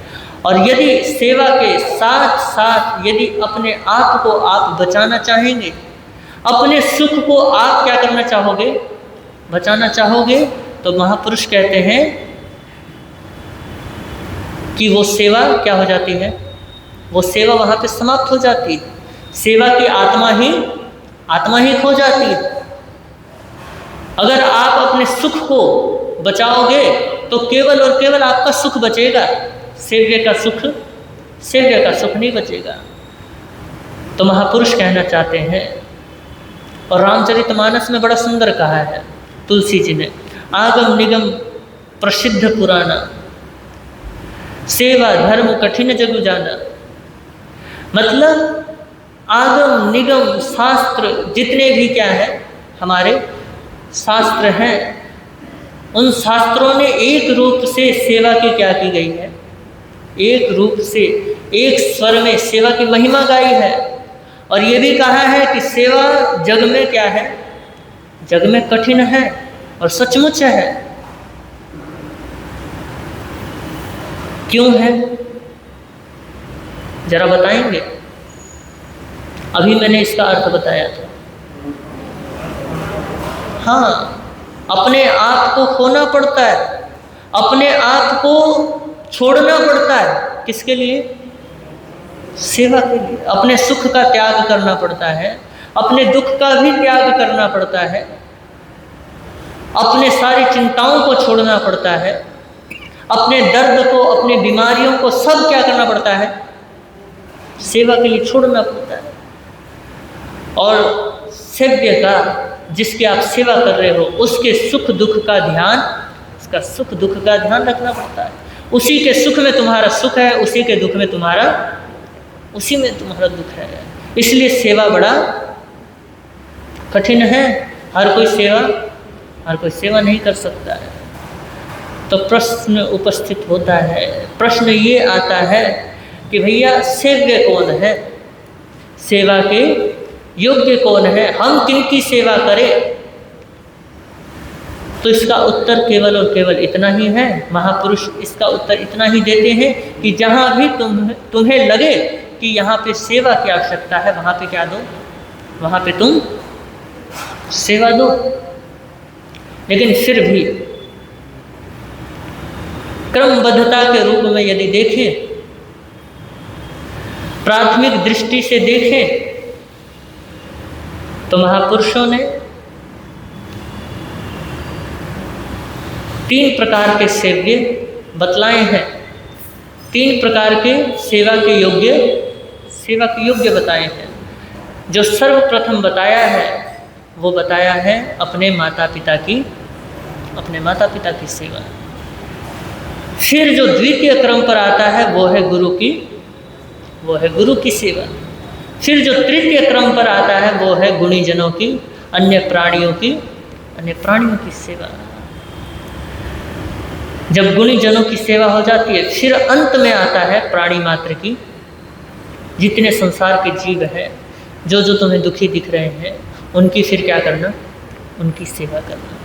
Speaker 3: और यदि सेवा के साथ साथ यदि अपने आप को आप बचाना चाहेंगे, अपने सुख को आप क्या करना चाहोगे? बचाना चाहोगे, तो महापुरुष कहते हैं कि वो सेवा क्या हो जाती है? वो सेवा वहाँ पे समाप्त हो जाती है। सेवा की आत्मा ही खो जाती है। अगर आप अपने सुख को बचाओगे तो केवल और केवल आपका सुख बचेगा, सेव्य का सुख नहीं बचेगा। तो महापुरुष कहना चाहते हैं, और रामचरितमानस में बड़ा सुंदर कहा है तुलसी जी ने, आगम निगम प्रसिद्ध पुराना, सेवा धर्म कठिन जगु जाना। मतलब आगम निगम शास्त्र जितने भी क्या है हमारे शास्त्र हैं, उन शास्त्रों ने एक रूप से सेवा की क्या की गई है? एक रूप से, एक स्वर में सेवा की महिमा गाई है। और ये भी कहा है कि सेवा जग में क्या है? जग में कठिन है और सचमुच है। क्यों है जरा बताएंगे? अभी मैंने इसका अर्थ बताया था। हाँ, अपने आप को खोना पड़ता है, अपने आप को छोड़ना पड़ता है। किसके लिए? सेवा के लिए। अपने सुख का त्याग करना पड़ता है, अपने दुख का भी त्याग करना पड़ता है, अपने सारी चिंताओं को छोड़ना पड़ता है, अपने दर्द को, अपने बीमारियों को सब क्या करना पड़ता है? सेवा के लिए छोड़ना पड़ता है। और सेव्य का, जिसकी आप सेवा कर रहे हो, उसके सुख दुख का ध्यान, उसका सुख दुख का ध्यान रखना पड़ता है। उसी के सुख में तुम्हारा सुख है, उसी के दुख में उसी में तुम्हारा दुख है। इसलिए सेवा बड़ा कठिन है। हर कोई सेवा नहीं कर सकता है। तो प्रश्न उपस्थित होता है, प्रश्न ये आता है कि भैया सेव्य कौन है? सेवा के योग्य कौन है, हम किनकी सेवा करें? तो इसका उत्तर केवल और केवल इतना ही है। महापुरुष इसका उत्तर इतना ही देते हैं कि जहाँ भी तुम्हें लगे कि यहाँ पे सेवा की आवश्यकता है, वहाँ पे क्या दो, वहाँ पे तुम सेवा दो। लेकिन फिर भी क्रमबद्धता के रूप में यदि देखें, प्राथमिक दृष्टि से देखें, तो महापुरुषों ने 3 प्रकार के सेव्य बतलाए हैं, 3 प्रकार के सेवा के योग्य बताए हैं। जो सर्वप्रथम बताया है वो बताया है अपने माता पिता की सेवा। फिर जो द्वितीय क्रम पर आता है वो है गुरु की सेवा। फिर जो तृतीय क्रम पर आता है वो है गुणीजनों की, अन्य प्राणियों की सेवा। जब गुणीजनों की सेवा हो जाती है, फिर अंत में आता है प्राणी मात्र की, जितने संसार के जीव हैं, जो तुम्हें दुखी दिख रहे हैं, उनकी फिर क्या करना, उनकी सेवा करना।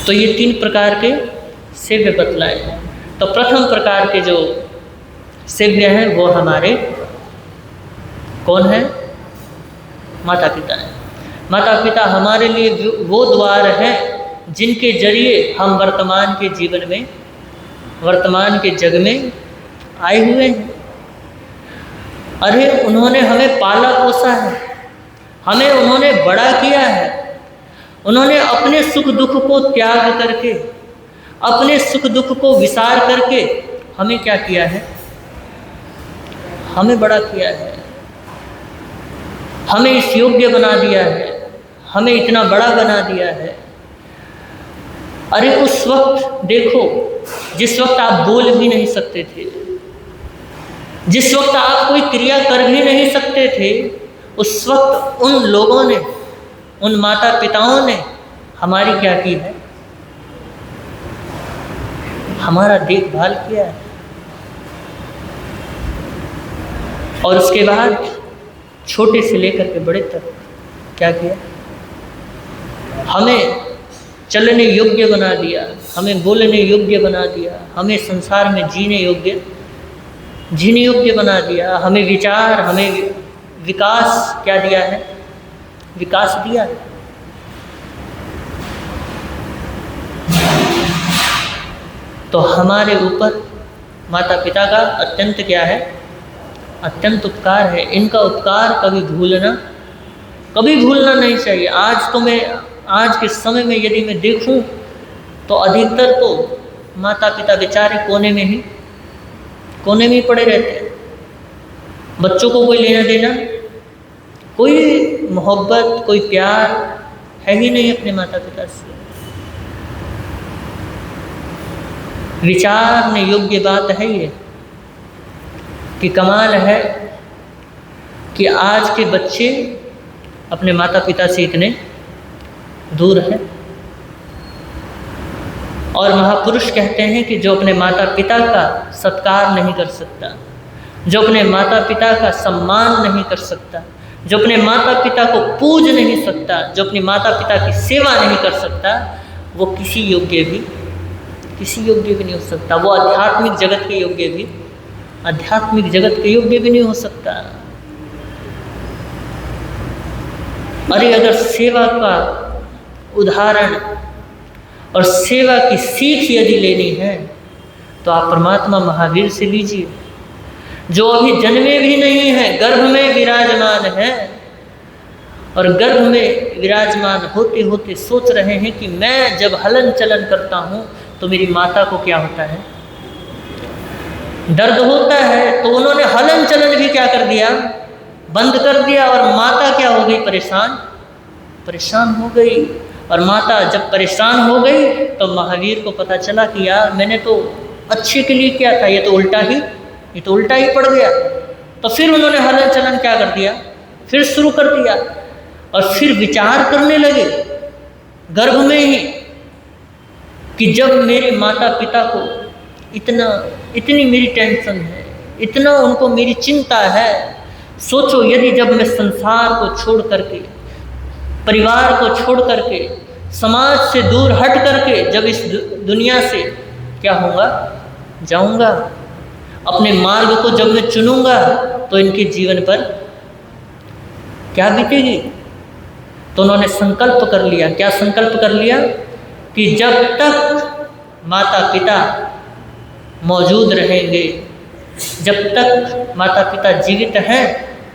Speaker 3: तो ये 3 प्रकार के सेव्य बतलाए हैं। तो प्रथम प्रकार के जो सेव्य हैं वो हमारे कौन है? माता पिता हैं। माता पिता हमारे लिए वो द्वार हैं जिनके जरिए हम वर्तमान के जीवन में, वर्तमान के जग में आए हुए हैं। अरे उन्होंने हमें पाला पोसा है, हमें उन्होंने बड़ा किया है। उन्होंने अपने सुख दुख को त्याग करके, अपने सुख दुख को विसार करके हमें क्या किया है? हमें बड़ा किया है, हमें इस योग्य बना दिया है, हमें इतना बड़ा बना दिया है। अरे उस वक्त देखो, जिस वक्त आप बोल भी नहीं सकते थे, जिस वक्त आप कोई क्रिया कर भी नहीं सकते थे, उस वक्त उन लोगों ने, उन माता पिताओं ने हमारी क्या की है? हमारा देखभाल किया है। और उसके बाद छोटे से लेकर के बड़े तक क्या किया? हमें चलने योग्य बना दिया, हमें बोलने योग्य बना दिया, हमें संसार में जीने योग्य बना दिया। हमें विचार, हमें विकास क्या दिया है? विकास दिया है। तो हमारे ऊपर माता पिता का अत्यंत क्या है? अत्यंत उपकार है। इनका उपकार कभी भूलना नहीं चाहिए। आज के समय में यदि मैं देखूं तो अधिकतर तो माता पिता बेचारे कोने में ही पड़े रहते हैं। बच्चों को कोई लेना देना, कोई मोहब्बत, कोई प्यार है ही नहीं अपने माता पिता से। विचारने योग्य बात है ये कि कमाल है कि आज के बच्चे अपने माता पिता से इतने दूर हैं। और महापुरुष कहते हैं कि जो अपने माता पिता का सत्कार नहीं कर सकता, जो अपने माता पिता का सम्मान नहीं कर सकता, जो अपने माता पिता को पूज नहीं सकता, जो अपनी माता पिता की सेवा नहीं कर सकता, वो किसी योग्य भी नहीं हो सकता। वो आध्यात्मिक जगत के योग्य भी नहीं हो सकता। अरे अगर सेवा का उदाहरण और सेवा की सीख यदि लेनी है तो आप परमात्मा महावीर से लीजिए, जो अभी जन्मे भी नहीं है, गर्भ में विराजमान है। और गर्भ में विराजमान होते होते सोच रहे हैं कि मैं जब हलन चलन करता हूँ तो मेरी माता को क्या होता है? दर्द होता है। तो उन्होंने हलन चलन भी क्या कर दिया? बंद कर दिया। और माता क्या हो गई? परेशान हो गई। और माता जब परेशान हो गई तो महावीर को पता चला कि यार मैंने तो अच्छे के लिए किया था, ये तो उल्टा ही पड़ गया। तो फिर उन्होंने हलन चलन क्या कर दिया? फिर शुरू कर दिया। और फिर विचार करने लगे गर्भ में ही कि जब मेरे माता पिता को इतनी मेरी टेंशन है, इतना उनको मेरी चिंता है, सोचो, यदि जब मैं संसार को छोड़ करके, परिवार को छोड़ करके, समाज से दूर हट करके जब इस दुनिया से क्या होगा, जाऊंगा, अपने मार्ग को जब मैं चुनूंगा तो इनके जीवन पर क्या बीतेगी। तो उन्होंने संकल्प कर लिया। क्या संकल्प कर लिया? कि जब तक माता पिता मौजूद रहेंगे, जब तक माता पिता जीवित हैं,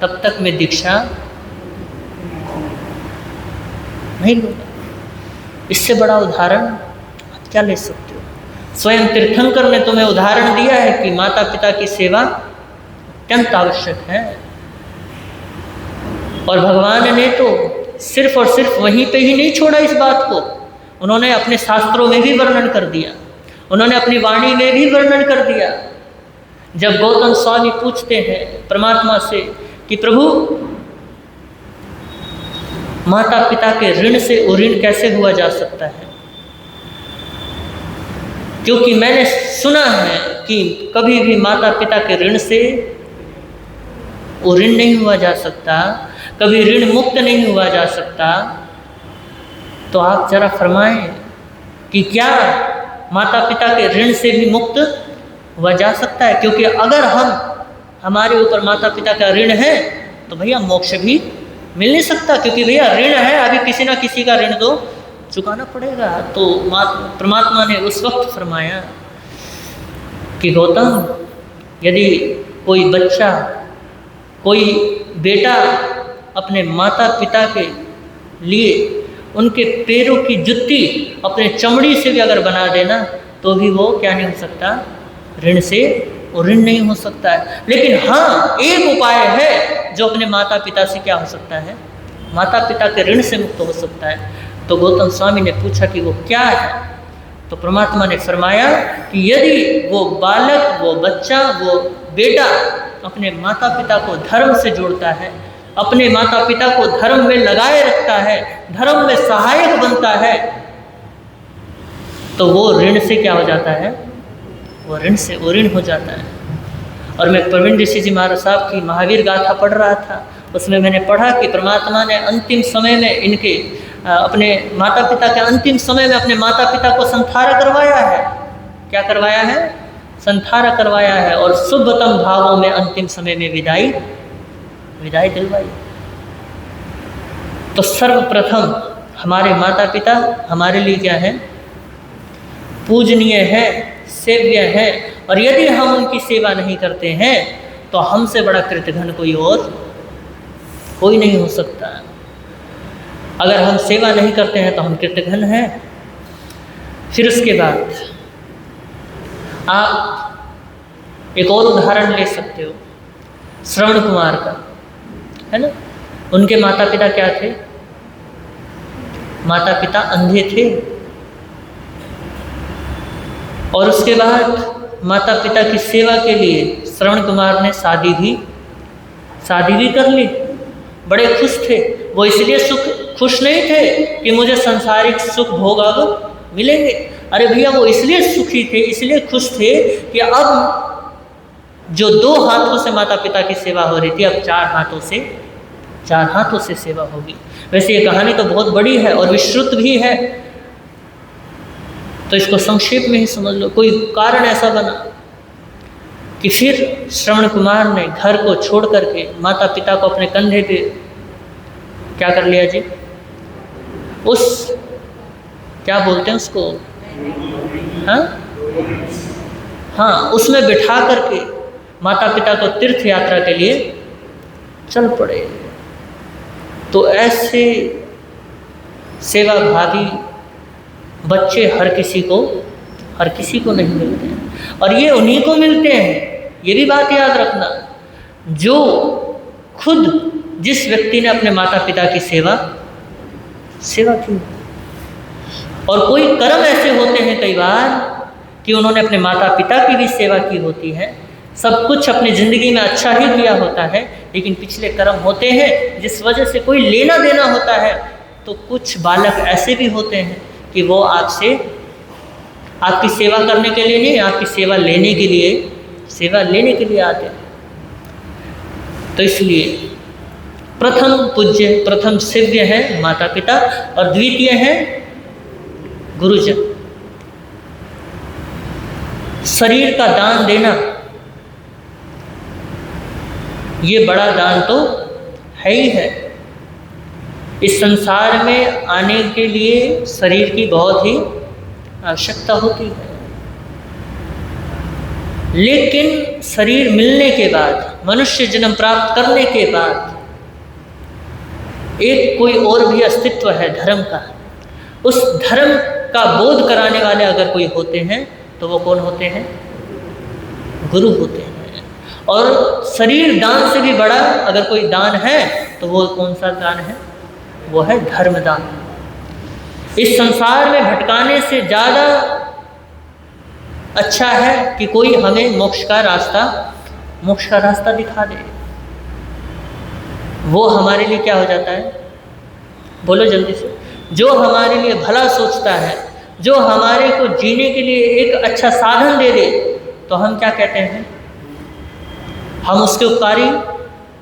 Speaker 3: तब तक मैं दीक्षा नहीं लूँगा। इससे बड़ा उदाहरण आप क्या ले सकते हो? स्वयं तीर्थंकर ने तुम्हें उदाहरण दिया है कि माता पिता की सेवा अत्यंत आवश्यक है। और भगवान ने तो सिर्फ और सिर्फ वहीं पे ही नहीं छोड़ा इस बात को, उन्होंने अपने शास्त्रों में भी वर्णन कर दिया, उन्होंने अपनी वाणी में भी वर्णन कर दिया। जब गौतम स्वामी पूछते हैं परमात्मा से कि प्रभु, माता पिता के ऋण से ऋण कैसे हुआ जा सकता है, क्योंकि मैंने सुना है कि कभी भी माता पिता के ऋण से ऋण नहीं हुआ जा सकता, कभी ऋण मुक्त नहीं हुआ जा सकता। तो आप जरा फरमाएं कि क्या माता पिता के ऋण से भी मुक्त हुआ जा सकता है? क्योंकि अगर हमारे ऊपर माता पिता का ऋण है तो भैया मोक्ष भी मिल नहीं सकता, क्योंकि भैया ऋण है, अभी किसी ना किसी का ऋण तो चुकाना पड़ेगा। तो परमात्मा ने उस वक्त फरमाया कि गौतम, यदि कोई बच्चा, कोई बेटा अपने माता पिता के लिए उनके पैरों की जुत्ती अपने चमड़ी से भी अगर बना देना तो भी वो क्या नहीं हो सकता, ऋण से ऋण नहीं हो सकता है। लेकिन हाँ, एक उपाय है जो अपने माता पिता से क्या हो सकता है, माता पिता के ऋण से मुक्त हो सकता है। तो गौतम स्वामी ने पूछा कि वो क्या है? तो परमात्मा ने फरमाया कि यदि वो बालक, वो बच्चा, वो बेटा अपने माता पिता को धर्म से जोड़ता है, अपने माता पिता को धर्म में लगाए रखता है, धर्म में सहायक बनता है, तो वो ऋण से क्या हो जाता है, वो ऋण से ऋण हो जाता है। और मैं प्रवीण ऋषि जी महाराज साहब की महावीर गाथा पढ़ रहा था, उसमें मैंने पढ़ा कि परमात्मा ने अंतिम समय में इनके अपने माता पिता के अंतिम समय में अपने माता पिता को संथारा करवाया है। क्या करवाया है? संथारा करवाया है। और शुभतम भावों में अंतिम समय में विदाई दिलवाई। तो सर्वप्रथम हमारे माता पिता हमारे लिए क्या है, पूजनीय है, सेव्य है। और यदि हम उनकी सेवा नहीं करते हैं तो हमसे बड़ा कृतघ्न कोई नहीं हो सकता। अगर हम सेवा नहीं करते हैं तो हम कृतघ्न हैं। फिर उसके बाद आप एक और उदाहरण ले सकते हो, श्रवण कुमार का, है ना। उनके माता पिता क्या थे? माता पिता अंधे थे। और उसके बाद माता पिता की सेवा के लिए श्रवण कुमार ने शादी भी कर ली। बड़े खुश थे वो, इसलिए खुश नहीं थे कि मुझे सांसारिक सुख भोग अब मिलेंगे। अरे भैया, वो इसलिए सुखी थे, इसलिए खुश थे कि अब जो 2 हाथों से माता पिता की सेवा हो रही थी, अब 4 हाथों से सेवा होगी। वैसे ये कहानी तो बहुत बड़ी है और विस्तृत भी है, तो इसको संक्षेप में ही समझ लो। कोई कारण ऐसा बना कि फिर श्रवण कुमार ने घर को छोड़ करके माता पिता को अपने कंधे पे क्या कर लिया जी, उस क्या बोलते हैं उसको, हाँ, उसमें बिठा करके माता पिता को तीर्थ यात्रा के लिए चल पड़े। तो ऐसे सेवा भावी बच्चे हर किसी को नहीं मिलते हैं। और ये उन्हीं को मिलते हैं, ये भी बात याद रखना, जो खुद जिस व्यक्ति ने अपने माता पिता की सेवा की। और कोई कर्म ऐसे होते हैं कई बार कि उन्होंने अपने माता पिता की भी सेवा की होती है, सब कुछ अपनी ज़िंदगी में अच्छा ही किया होता है, लेकिन पिछले कर्म होते हैं जिस वजह से कोई लेना देना होता है। तो कुछ बालक ऐसे भी होते हैं कि वो आपकी सेवा करने के लिए नहीं, आपकी सेवा लेने के लिए आते हैं। तो इसलिए प्रथम पूज्य, प्रथम सेव्य है माता पिता और द्वितीय है गुरुजन। शरीर का दान देना ये बड़ा दान तो है ही है। इस संसार में आने के लिए शरीर की बहुत ही आवश्यकता होती है, लेकिन शरीर मिलने के बाद, मनुष्य जन्म प्राप्त करने के बाद एक कोई और भी अस्तित्व है धर्म का। उस धर्म का बोध कराने वाले अगर कोई होते हैं तो वो कौन होते हैं? गुरु होते हैं। और शरीर दान से भी बड़ा अगर कोई दान है तो वो कौन सा दान है? वो है धर्म दान। इस संसार में भटकाने से ज़्यादा अच्छा है कि कोई हमें मोक्ष का रास्ता दिखा दे। वो हमारे लिए क्या हो जाता है? बोलो जल्दी से। जो हमारे लिए भला सोचता है, जो हमारे को जीने के लिए एक अच्छा साधन दे दे, तो हम क्या कहते हैं? हम उसके उपकारी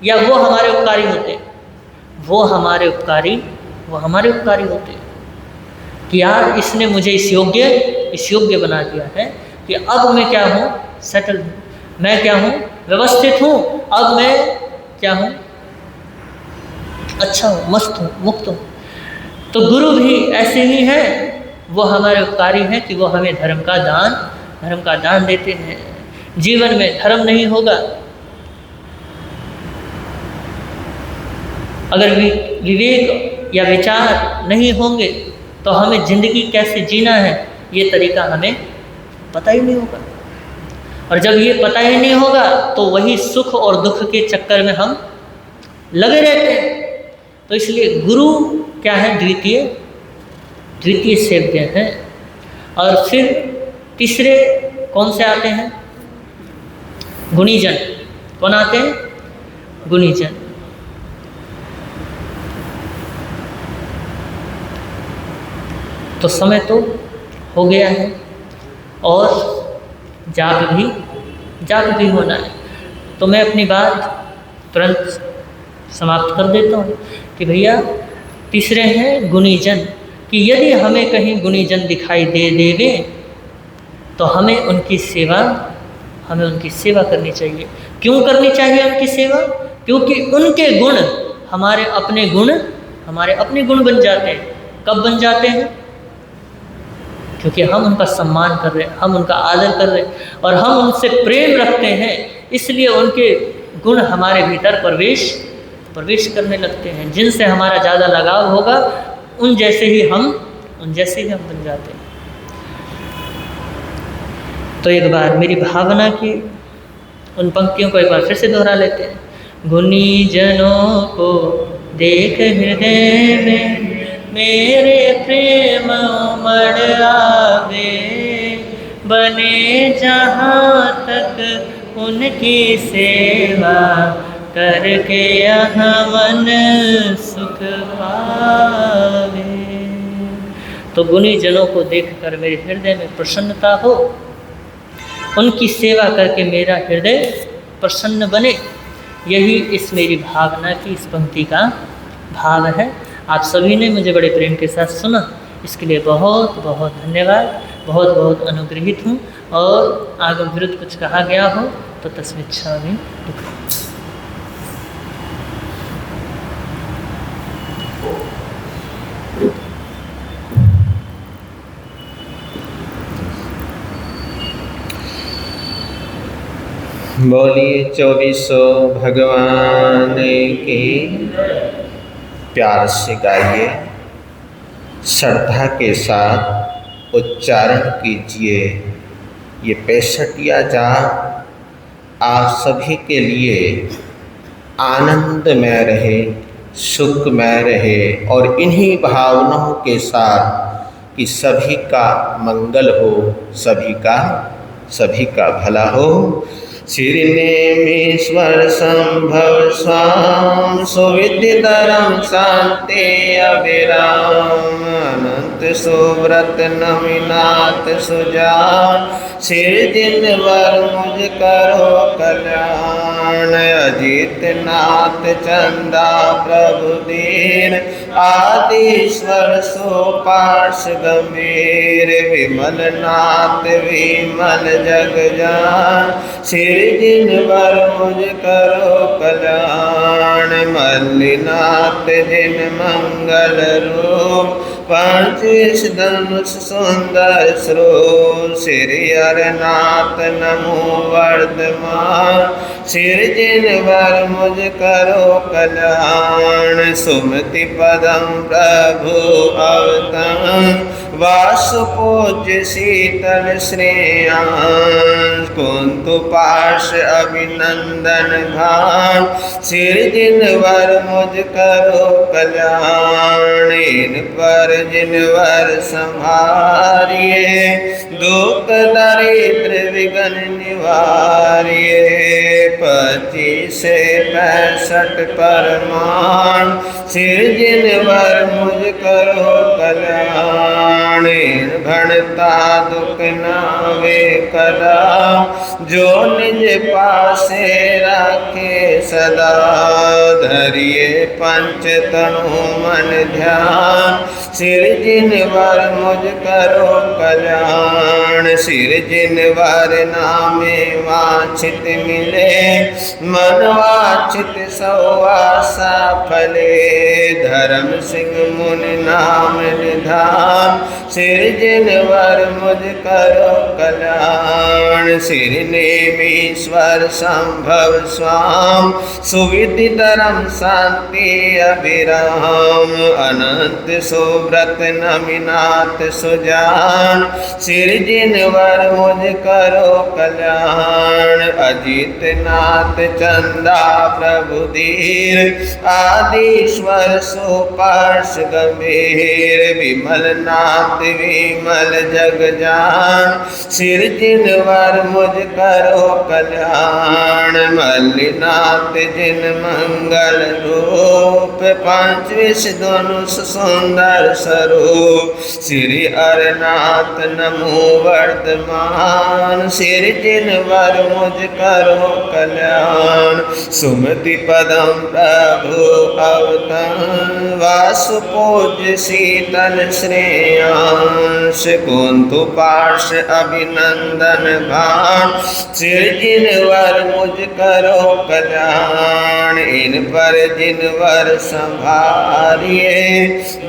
Speaker 3: या वो हमारे उपकारी होते? वो हमारे उपकारी होते कि यार इसने मुझे इस योग्य बना दिया है कि अब मैं क्या हूँ? सेटल हूँ। मैं क्या हूँ? व्यवस्थित हूँ। अब मैं क्या हूँ? अच्छा हूँ, मस्त हूँ, मुक्त हूँ। तो गुरु भी ऐसे ही हैं, वो हमारे उपकारी हैं कि वो हमें धर्म का दान देते हैं। जीवन में धर्म नहीं होगा, अगर विवेक या विचार नहीं होंगे तो हमें जिंदगी कैसे जीना है ये तरीका हमें पता ही नहीं होगा। और जब ये पता ही नहीं होगा तो वही सुख और दुख के चक्कर में हम लगे रहते हैं। तो इसलिए गुरु क्या है? द्वितीय सेव्य हैं। और फिर तीसरे कौन से आते हैं? गुणीजन। कौन आते हैं? गुणीजन। तो समय तो हो गया है और जाग भी होना है। तो मैं अपनी बात तुरंत समाप्त कर देता हूँ कि भैया तीसरे हैं गुणीजन, कि यदि हमें कहीं गुणीजन दिखाई दे देवे तो हमें उनकी सेवा करनी चाहिए। क्यों करनी चाहिए उनकी सेवा? क्योंकि उनके गुण हमारे अपने गुण बन जाते हैं। कब बन जाते हैं? क्योंकि हम उनका सम्मान कर रहे हैं, हम उनका आदर कर रहे हैं और हम उनसे प्रेम रखते हैं, इसलिए उनके गुण हमारे भीतर प्रवेश करने लगते हैं। जिनसे हमारा ज़्यादा लगाव होगा उन जैसे ही हम बन जाते हैं। तो एक बार मेरी भावना की उन पंक्तियों को एक बार फिर से दोहरा लेते हैं। गुणी जनों को देख हृदय में मेरे प्रेम उमड़ आवे, बने जहाँ तक उनकी सेवा करके यहाँ मन सुख पावे। तो गुणी जनों को देखकर मेरे हृदय में प्रसन्नता हो, उनकी सेवा करके मेरा हृदय प्रसन्न बने, यही इस मेरी भावना की इस पंक्ति का भाव है। आप सभी ने मुझे बड़े प्रेम के साथ सुना, इसके लिए बहुत बहुत धन्यवाद। बहुत बहुत अनुग्रहित हूँ। और आगे विरुद्ध कुछ कहा गया हो तो तस्मिच्छामि दुःखम्।
Speaker 1: बोलिए 2400 भगवान की। प्यार से गाइए, श्रद्धा के साथ उच्चारण कीजिए। ये 65 जाप आप सभी के लिए आनंदमय रहे, सुखमय रहे और इन्हीं भावनाओं के साथ कि सभी का मंगल हो, सभी का भला हो। श्रीनेमीश्वर संभव स्वाम सुविदितरम शांति अभिराम अनंत सुव्रत नमिनाथ सुजान सिर जिनवर मुझ करो कल्याण अजित नाथ चंदा प्रभु दीन आदिश्वर सोपाश गंभीर विमल नाथ विमल जग जान सिर जिनवर मुझ करो कल्याण मल्लिनाथ जिन मंगल रूप पंचविश धनुष सुंदर स्वरूप श्री हरनाथ नमो वर्धमान सिर जिनवर मुझ करो कल्याण सुमति पदम प्रभु अवतम वासुपूज्य शीतल श्रेयांश कुंतु पाश अभिनंदन भान सिर जिनवर मुझ करो कल्याण इन पर जिनवर संहारिए दुख दरिद्र विघ्न निवारिए 25 से 65 परमाण सिर जिनवर मुझ करो कल्याण भणता दुख नावे कदा जो निज पासे राखे सदा धरिए पंच तनु मन ध्यान सिर जिनवर मुझ करो कल्याण सिर जिनवर नामे वांछित मिले मन वांछित सौ आशा फले धर्म सिंह मुनि नाम निधान सिर जिनवर मुझ करो कल्याण सिर नेमीश्वर संभव स्वाम सुविदितरम शांति अभिराम अनंत सुव्रत नमिनाथ सुजान सिर जिनवर मुझ करो कल्याण अजित नाथ चंदा प्रभु धीर आदिश्वर सोपाश गंभीर विमल नाथ विमल जग जान सिर जिनवर मुझ करो कल्याण मल्लिनाथ जिन मंगल रूप पंचविश धनुष सुंदर स्वरूप श्री हरनाथ नमो वर्धमान सिर जिनवर मुझ करो कल्याण सुमति पदम प्रभु अवतम वासुपूज्य शीतल श्रेयांश कुंतु पाश अभिनंदन भान सिर जिनवर मुझ करो कल्याण इन पर जिनवर संभारिए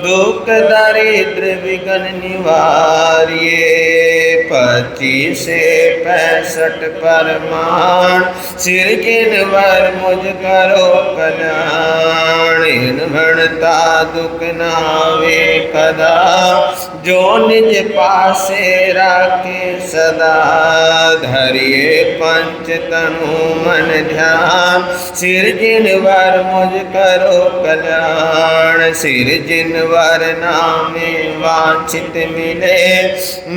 Speaker 1: दुख दरिद्र विघ्न निवारिए 25 से 65 परमाण सिर जिनवर मुझ करो कल्याण इन भणता दुख नावे कदा जो निज पासे राखे सदा धरिए पंच तनु मन ध्यान सिर जिनवर मुझ करो कल्याण सिर जिनवर नामे वांछित मिले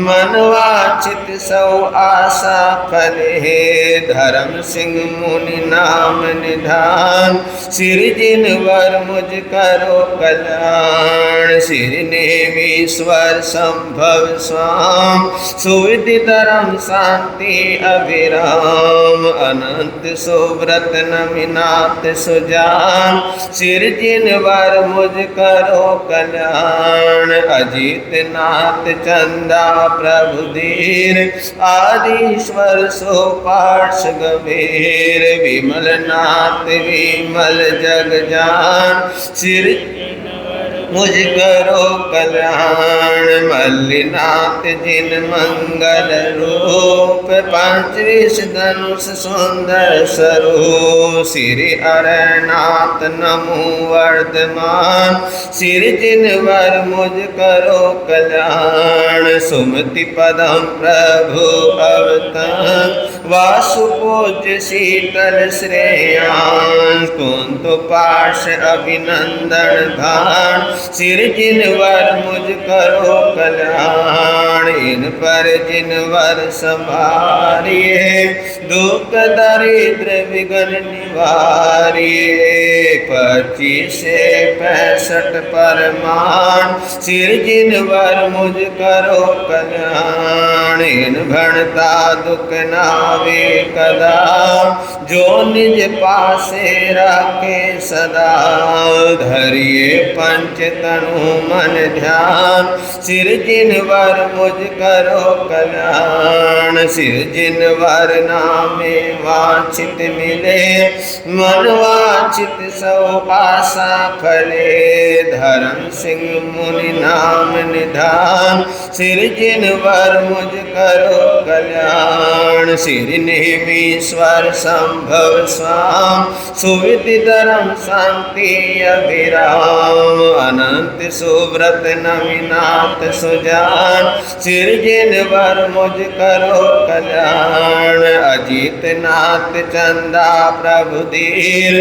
Speaker 1: मन वांछित सौ आशा फले धर्म सिंह मुनि नाम निधान सिर जिनवर मुझ करो कल्याण सिर नेमीश्वर संभव स्वाम सुविदितरम शांति अभिराम अनंत सुव्रत नमिनाथ सुजान सिर जिनवर मुझ करो कल्याण अजित नाथ चंदा प्रभु धीर आदिश्वर सोपाश गंभीर विमल नाथ विमल जग जान सिर मुझ करो कल्याण मल्लिनाथ जिन मंगल रूप पंचविश धनुष सुंदर स्वरूप श्री हरनाथ नमो वर्धमान सिर जिनवर मुझ करो कल्याण सुमति पदम प्रभु अवतम वासुपूज्य शीतल श्रेयांश कुंतु पाश अभिनंदन भान सिर जिनवर मुझ करो कल्याण इन पर जिनवर संभारिए दुख दरिद्र विघ्न निवारिये 25 से 65 परमान सिर जिनवर मुझ करो कल्याण इन भणता दुख नावे कदा जो निज पासे राखे सदा धरिए पंच तनु मन ध्यान सिर जिनवर मुझ करो कल्याण सिर जिनवर नामे वांछित मिले मन वांछित सो आशा फले धर्म सिंह मुनि नाम निधान सिर जिनवर मुझ करो कल्याण सिर नेमीश्वर संभव स्वाम सुविधि धर्म शांति अभिराम अनंत सुव्रत नविनाथ सुजान सिर जिनवर मुझ करो कल्याण अजित नाथ चंदा प्रभु धीर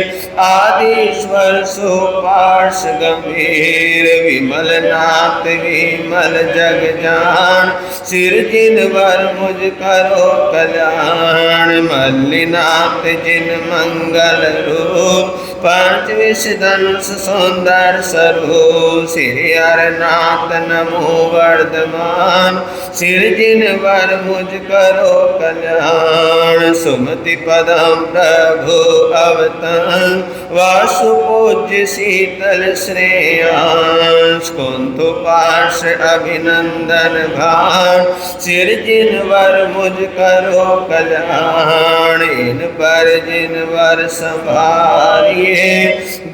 Speaker 1: आदिश्वर सुपार्श गंभीर विमल नाथ विमल जग जान सिर जिनवर मुझ करो कल्याण मल्लिनाथ जिन मंगल रूप पंच विषधनुष सुंदर स्वरूप श्री हरनाथ नमो वर्धमान सिर जिनवर मुझ करो कल्याण सुमति पदम प्रभु अवतन वासु पूज्य शीतल श्रेयांश कुंतु पार्श अभिनंदन भान सिर जिनवर मुझ करो कल्याण इन पर जिनवर संभारिये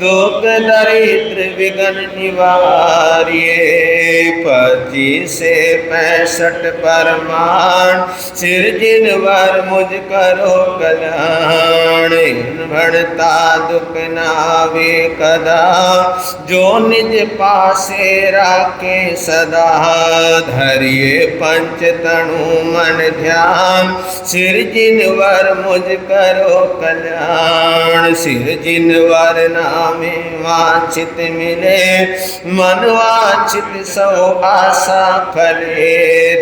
Speaker 1: दुख दरिद्र विघ्न निवारिये 25 से 65 परमान सिर जिनवर मुझ करो कल्याण इन भणता दुख नावे कदा जो निज पासे राखे सदा धरिए पंच तनु मन ध्यान सिर जिनवर मुझ करो कल्याण सिर जिनवर नामे वांछित मिले मन वांछित सो आशा फले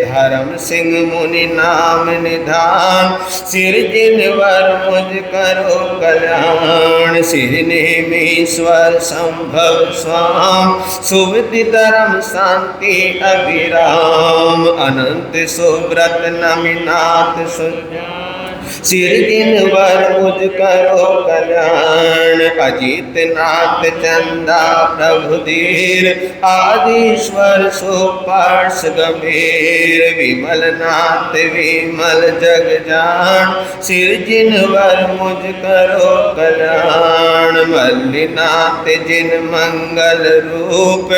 Speaker 1: धर्म सिंह मुनि नाम निधान सिर जिनवर मुझ करो कल्याण सिर नेमीश्वर संभव स्वाम सुविधि धर्म शांति अभिराम अनंत सुव्रत नमिनाथ सुजान सिर जिनवर मुझ करो कल्याण अजित नाथ चंदा प्रभु धीर आदिश्वर सुपार्श गंभीर विमल नाथ विमल जग जान सिर जिनवर मुझ करो कल्याण मल्लिनाथ जिन मंगल रूप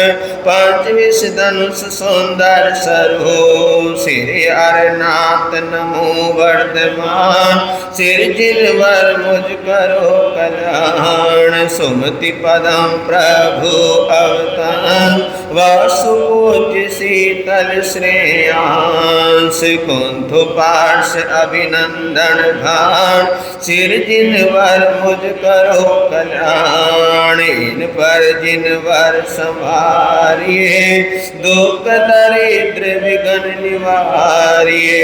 Speaker 1: पंच विषधनुष सुंदर स्वरूप श्री हरनाथ नमो वर्धमान सिर जिनवर मुझ करो कल्याण सुमति पदम प्रभु अवतान वासु पूज्य शीतल श्रेयांश कुंतु पार्श अभिनंदन भान सिर जिनवर मुझ करो कल्याण इन पर जिनवर संभारिये दुख दरिद्र विघ्न निवारिये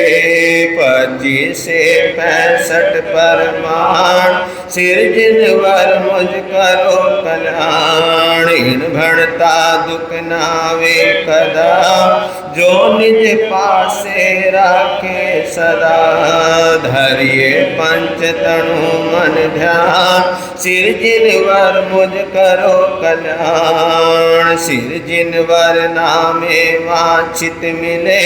Speaker 1: 25 से 65 परमान सिर जिनवर मुझ करो कल्याण इन भणता दुख नावे कदा जो निज पासे राखे सदा धरिए पंच तनु मन ध्यान सिर जिनवर मुझ करो कल्याण सिर जिनवर नामे वांछित मिले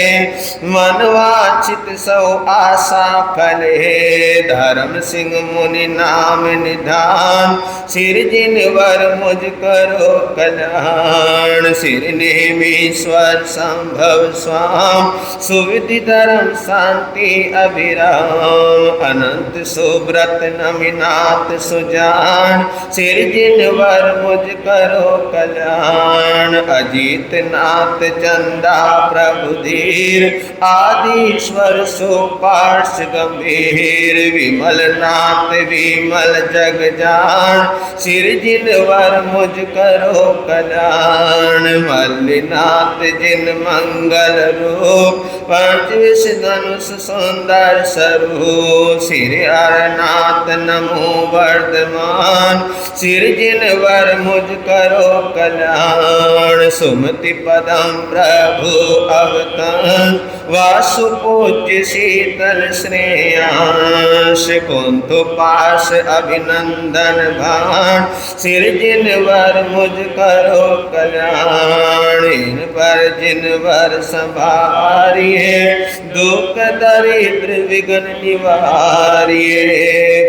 Speaker 1: मन वांछित सो आशा फले धर्म सिंह मुनि नाम निधान सिर जिनवर मुझ करो कल्याण सिर नेमीश्वर संभव स्वाम सुविधि धर्म शांति अभिराम अनंत सुव्रत नमिनाथ सुजान सिर जिनवर मुझ करो कल्याण अजीत नाथ चंदा प्रभु धीर, आदिश्वर सुपार्श गंभीर, विमल नाथ विमल जग जान, सिर जिनवर मुझ करो कल्याण। मल्लिनाथ जिन मंगल रूप, पंचविश धनुष सुंदर स्वरूप, सिर हरनाथ नमो वर्धमान, सिर जिनवर मुझ करो कल्याण। सुमति पदम प्रभु अवतन, वासु पूज्य शीतल श्रेयांश, कुंतु पास अभिनंदन भान, सिर जिनवर मुझ करो कल्याण। इन पर जिनवर संभारिए, दुख दरिद्र विघ्न निवारिए,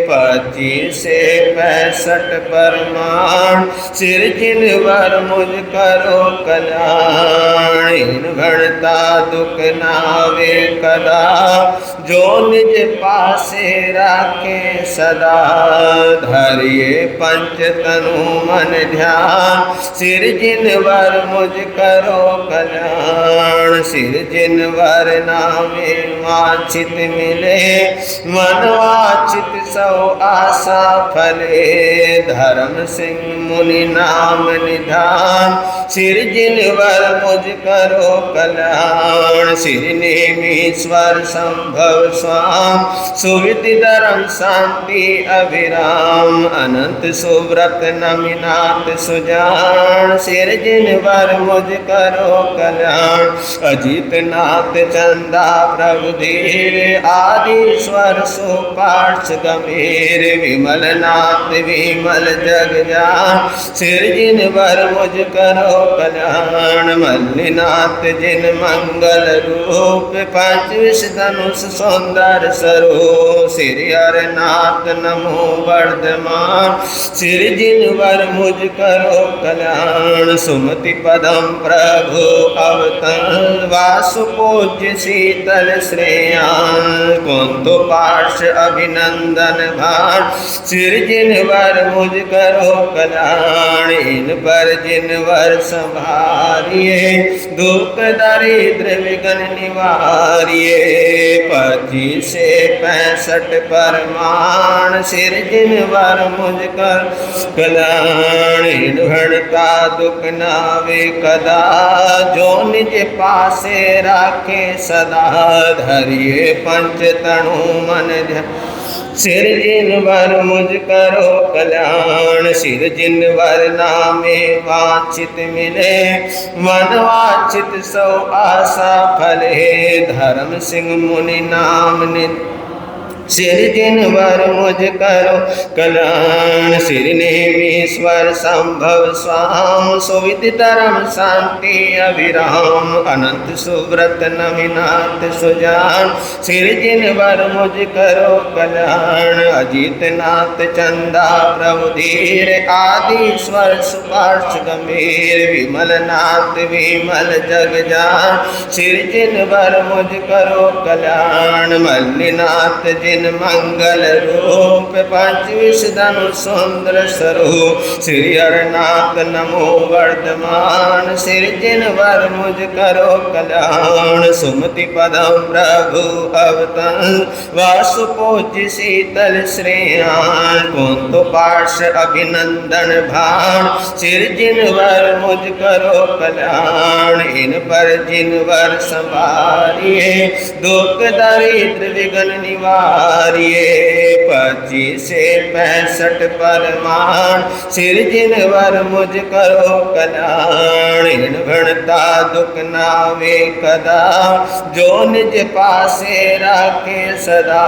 Speaker 1: 25 से 65 परमाण, सिर जिनवर मुझ करो कल्याण। इन भरता दुख नावे कदा, जो निज पासे राखे सदा, धरिए पंच तनु मन ध्यान, सिर जिनवर मुझ करो कल्याण। सिर जिनवर नामे वांछित मिले, मन वांछित सौ आशा फले, धर्म सिंह मुनि नाम निधान, सिर जिनवर मुझ करो कल्याण। सिर नेमीश्वर संभव स्वाम, सुविधि धर्म शांति अभिराम, अनंत सुव्रत नमिनाथ सुजान, सिर जिनवर मुझ करो कल्याण। अजित नाथ चंदा प्रभु धीर, आदिश्वर सुपार्श गंभीर, विमल नाथ विमल जग जान, सिर जिनवर मुझ करो कल्याण। मल्लिनाथ जिन मंगल रूप, पंचविश धनुष सुंदर स्वरूप, सिर हरनाथ नमो वर्धमान, सिर जिनवर मुझ करो कल्याण। सुमति पदम प्रभु अवतन, वासु पूज्य शीतल श्रेयांश, कुंतु पार्श अभिनंदन भान, सिर जिनवर मुझ करो कल्याण। इन पर जिनवर संभारिए, दुख दरिद्र विघ्न निवारिए, 25 से 65 परमाण, सिर जिनवर मुझ कर कल्याण। इन भरता दुख नावे कदा, जो निज पासे राखे सदा, धरिए पंच तनु मन ध्यान, सिर जिनवर मुझ करो कल्याण। सिर जिनवर नामे वांछित मिले, मन वांछित सौ आशा फले, धर्म सिंह मुनि नाम निध, सिर जिनवर मुझ करो कल्याण। सिर नेमीश्वर संभव स्वाम, सुविधि धर्म शांति अभिराम, अनंत सुव्रत नमिनाथ सुजान, सिर जिनवर मुझ करो कल्याण। अजित नाथ चंदा प्रभु धीर, आदिश्वर सुपार्श गंभीर, विमल नाथ विमल जग जान, सिर जिनवर मुझ करो कल्याण। मल्लिनाथ जिन मंगल रूप, पंचविश धनुष सुंदर स्वरूप, श्री हरनाथ नमो वर्धमान, सिर जिनवर मुझ करो कल्याण। सुमति पदम प्रभु अवतन, वासु पूज्य शीतल श्रेयांश, कुंतु पार्श अभिनंदन भान, सिर जिनवर मुझ करो कल्याण। इन पर जिनवर संभारिए, दुख दरिद्र विघ्न निवारिए, 25 से 65 परमाण, सिर जिनवर मुझ करो कल्याण। इन भरता दुख नावे कदा, जो निज पासे राखे सदा,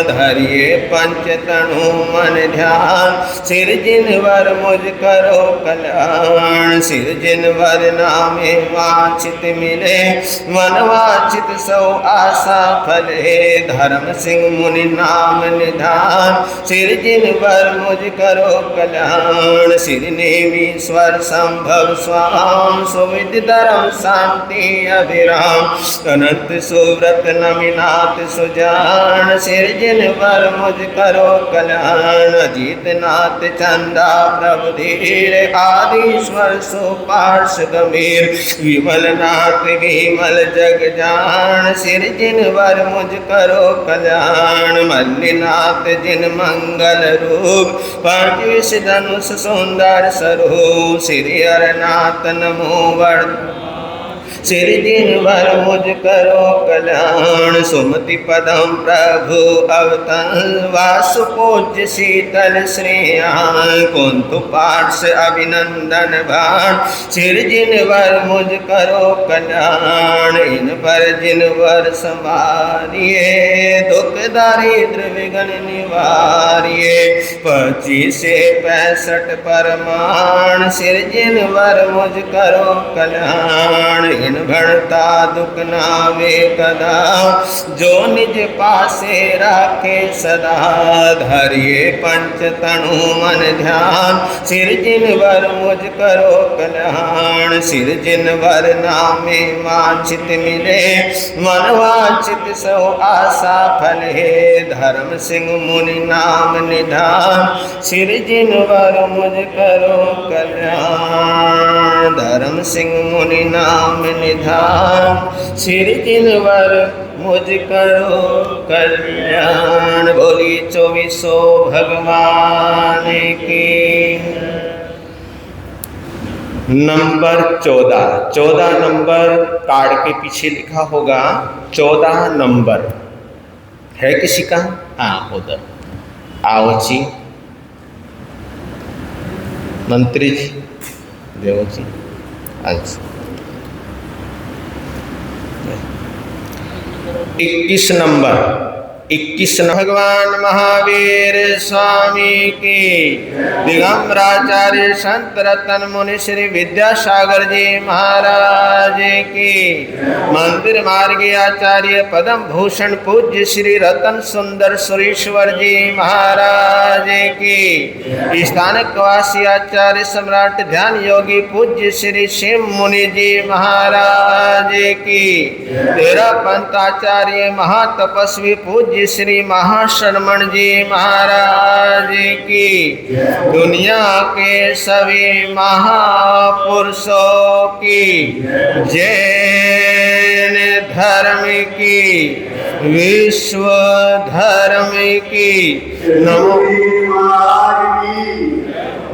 Speaker 1: धरिए पंच तनु मन ध्यान, सिर जिनवर मुझ करो कल्याण। सिर जिनवर नामे वांछित मिले, मन वांछित सौ आशा फले, धर्म सिंह मुनि नाम निधान, सिर जिनवर मुझ करो कल्याण। सिर नेमीश्वर संभव स्वाम, धाम सुविधि धर्म शांति अभिराम अनंत सुव्रत नमिनाथ सुजान सिरजिन वर मुझ करो कल्याण अजीत नाथ चंदा प्रभु धीर आदिश्वर सुपार्श गंभीर विमल नाथ विमल जग जान सिरजिन वर मुझ करो कल्याण मल्लिनाथ जिन मंगल रूप पंच विष धनुष सुंदर स्वरूप श्री हरनाथ नमो वर्त श्री दिन भर मुझ करो कल्याण सुमति पदम प्रभु अवतल वासु पूज्य शीतल श्रेयान कुंतु पार्श अभिनंदन भान सिर जिन वर मुझ करो कल्याण इन पर जिन वर संवारिये दुख दारिद्र विघ्न निवारिये 25 से 65 परमाण सिर जिन वर मुझ करो कल्याण भणता दुख नावे कदा जो निज पासे राखे सदा धरिए पंच तनु मन ध्यान सिर जिन वर मुझ करो कल्याण सिर जिन वर नामे वांछित मिले मन वांछित सो आशा फले धर्म सिंह मुनि नाम निधान सिर जिन वर मुझ करो कल्याण धर्म सिंह मुनि नाम निधान सिर जिन वर मुझ करो कल्याण बोली 24 भगवान की। नंबर 14 नंबर कार्ड के पीछे लिखा होगा 14 नंबर है किसी का? हाँ उधर आओ जी मंत्री जी देव जी। अच्छा 21 नंबर भगवान महावीर स्वामी की दिगंबराचार्य संत रतन मुनि श्री विद्यासागर जी महाराज की मंदिर मार्गी आचार्य पद्म भूषण पूज्य श्री रतन सुंदर सुरेश्वर जी महाराज की स्थानक वासी आचार्य सम्राट ध्यान योगी पूज्य श्री शिव मुनि जी महाराज की तेरा पंथ आचार्य महातपस्वी पूज्य श्री महाशरमण जी महाराज की दुनिया के सभी महापुरुषों की जैन धर्म की विश्व धर्म की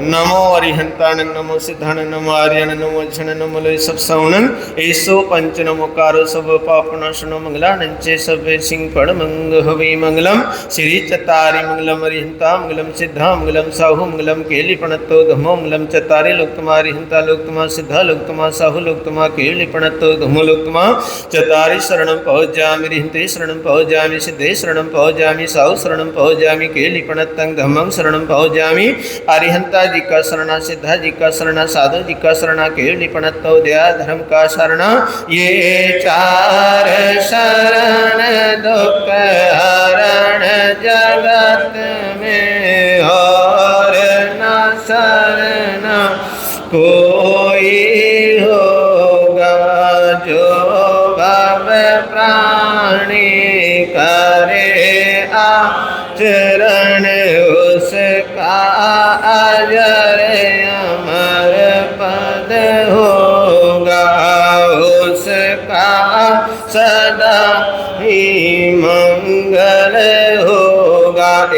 Speaker 1: नमो अरिहंतान नमो सिद्धान नमो आर्यन नमो झन नमो लय सब सौनन ऐसो पंच नमो कारो सब पापनाशनो मंगलानंचे सब सिंह पड़ मंग हवे मंगलम श्री चतारी मंगलम अरिहंता मंगलम सिद्धा मंगलम साहु मंगलम केली पणतो धमो मंगलम चतारी लोकतमा अरिहंता लोकतमा सिद्धा लोकतमा साहु लोकतमा केली पणतो धमो लोकतमा चतारी शरणम पहुँच जामि अरिहंते शरणम पहुँच जामि सिद्धे शरणम पहुँच जामि साहु शरणम पहुँच जामि केली पणतं धम्मं शरणम पहुँच जामि अरिहंता जी का शरणा सिद्धा जी का शरणा साधु जी का शरणा केवली पणतो दया धर्म का शरणा ये चार शरण दुख हरण जगत में और न शरण कोई होगा जो भव प्राणी करे आचरण उसका अजर अमर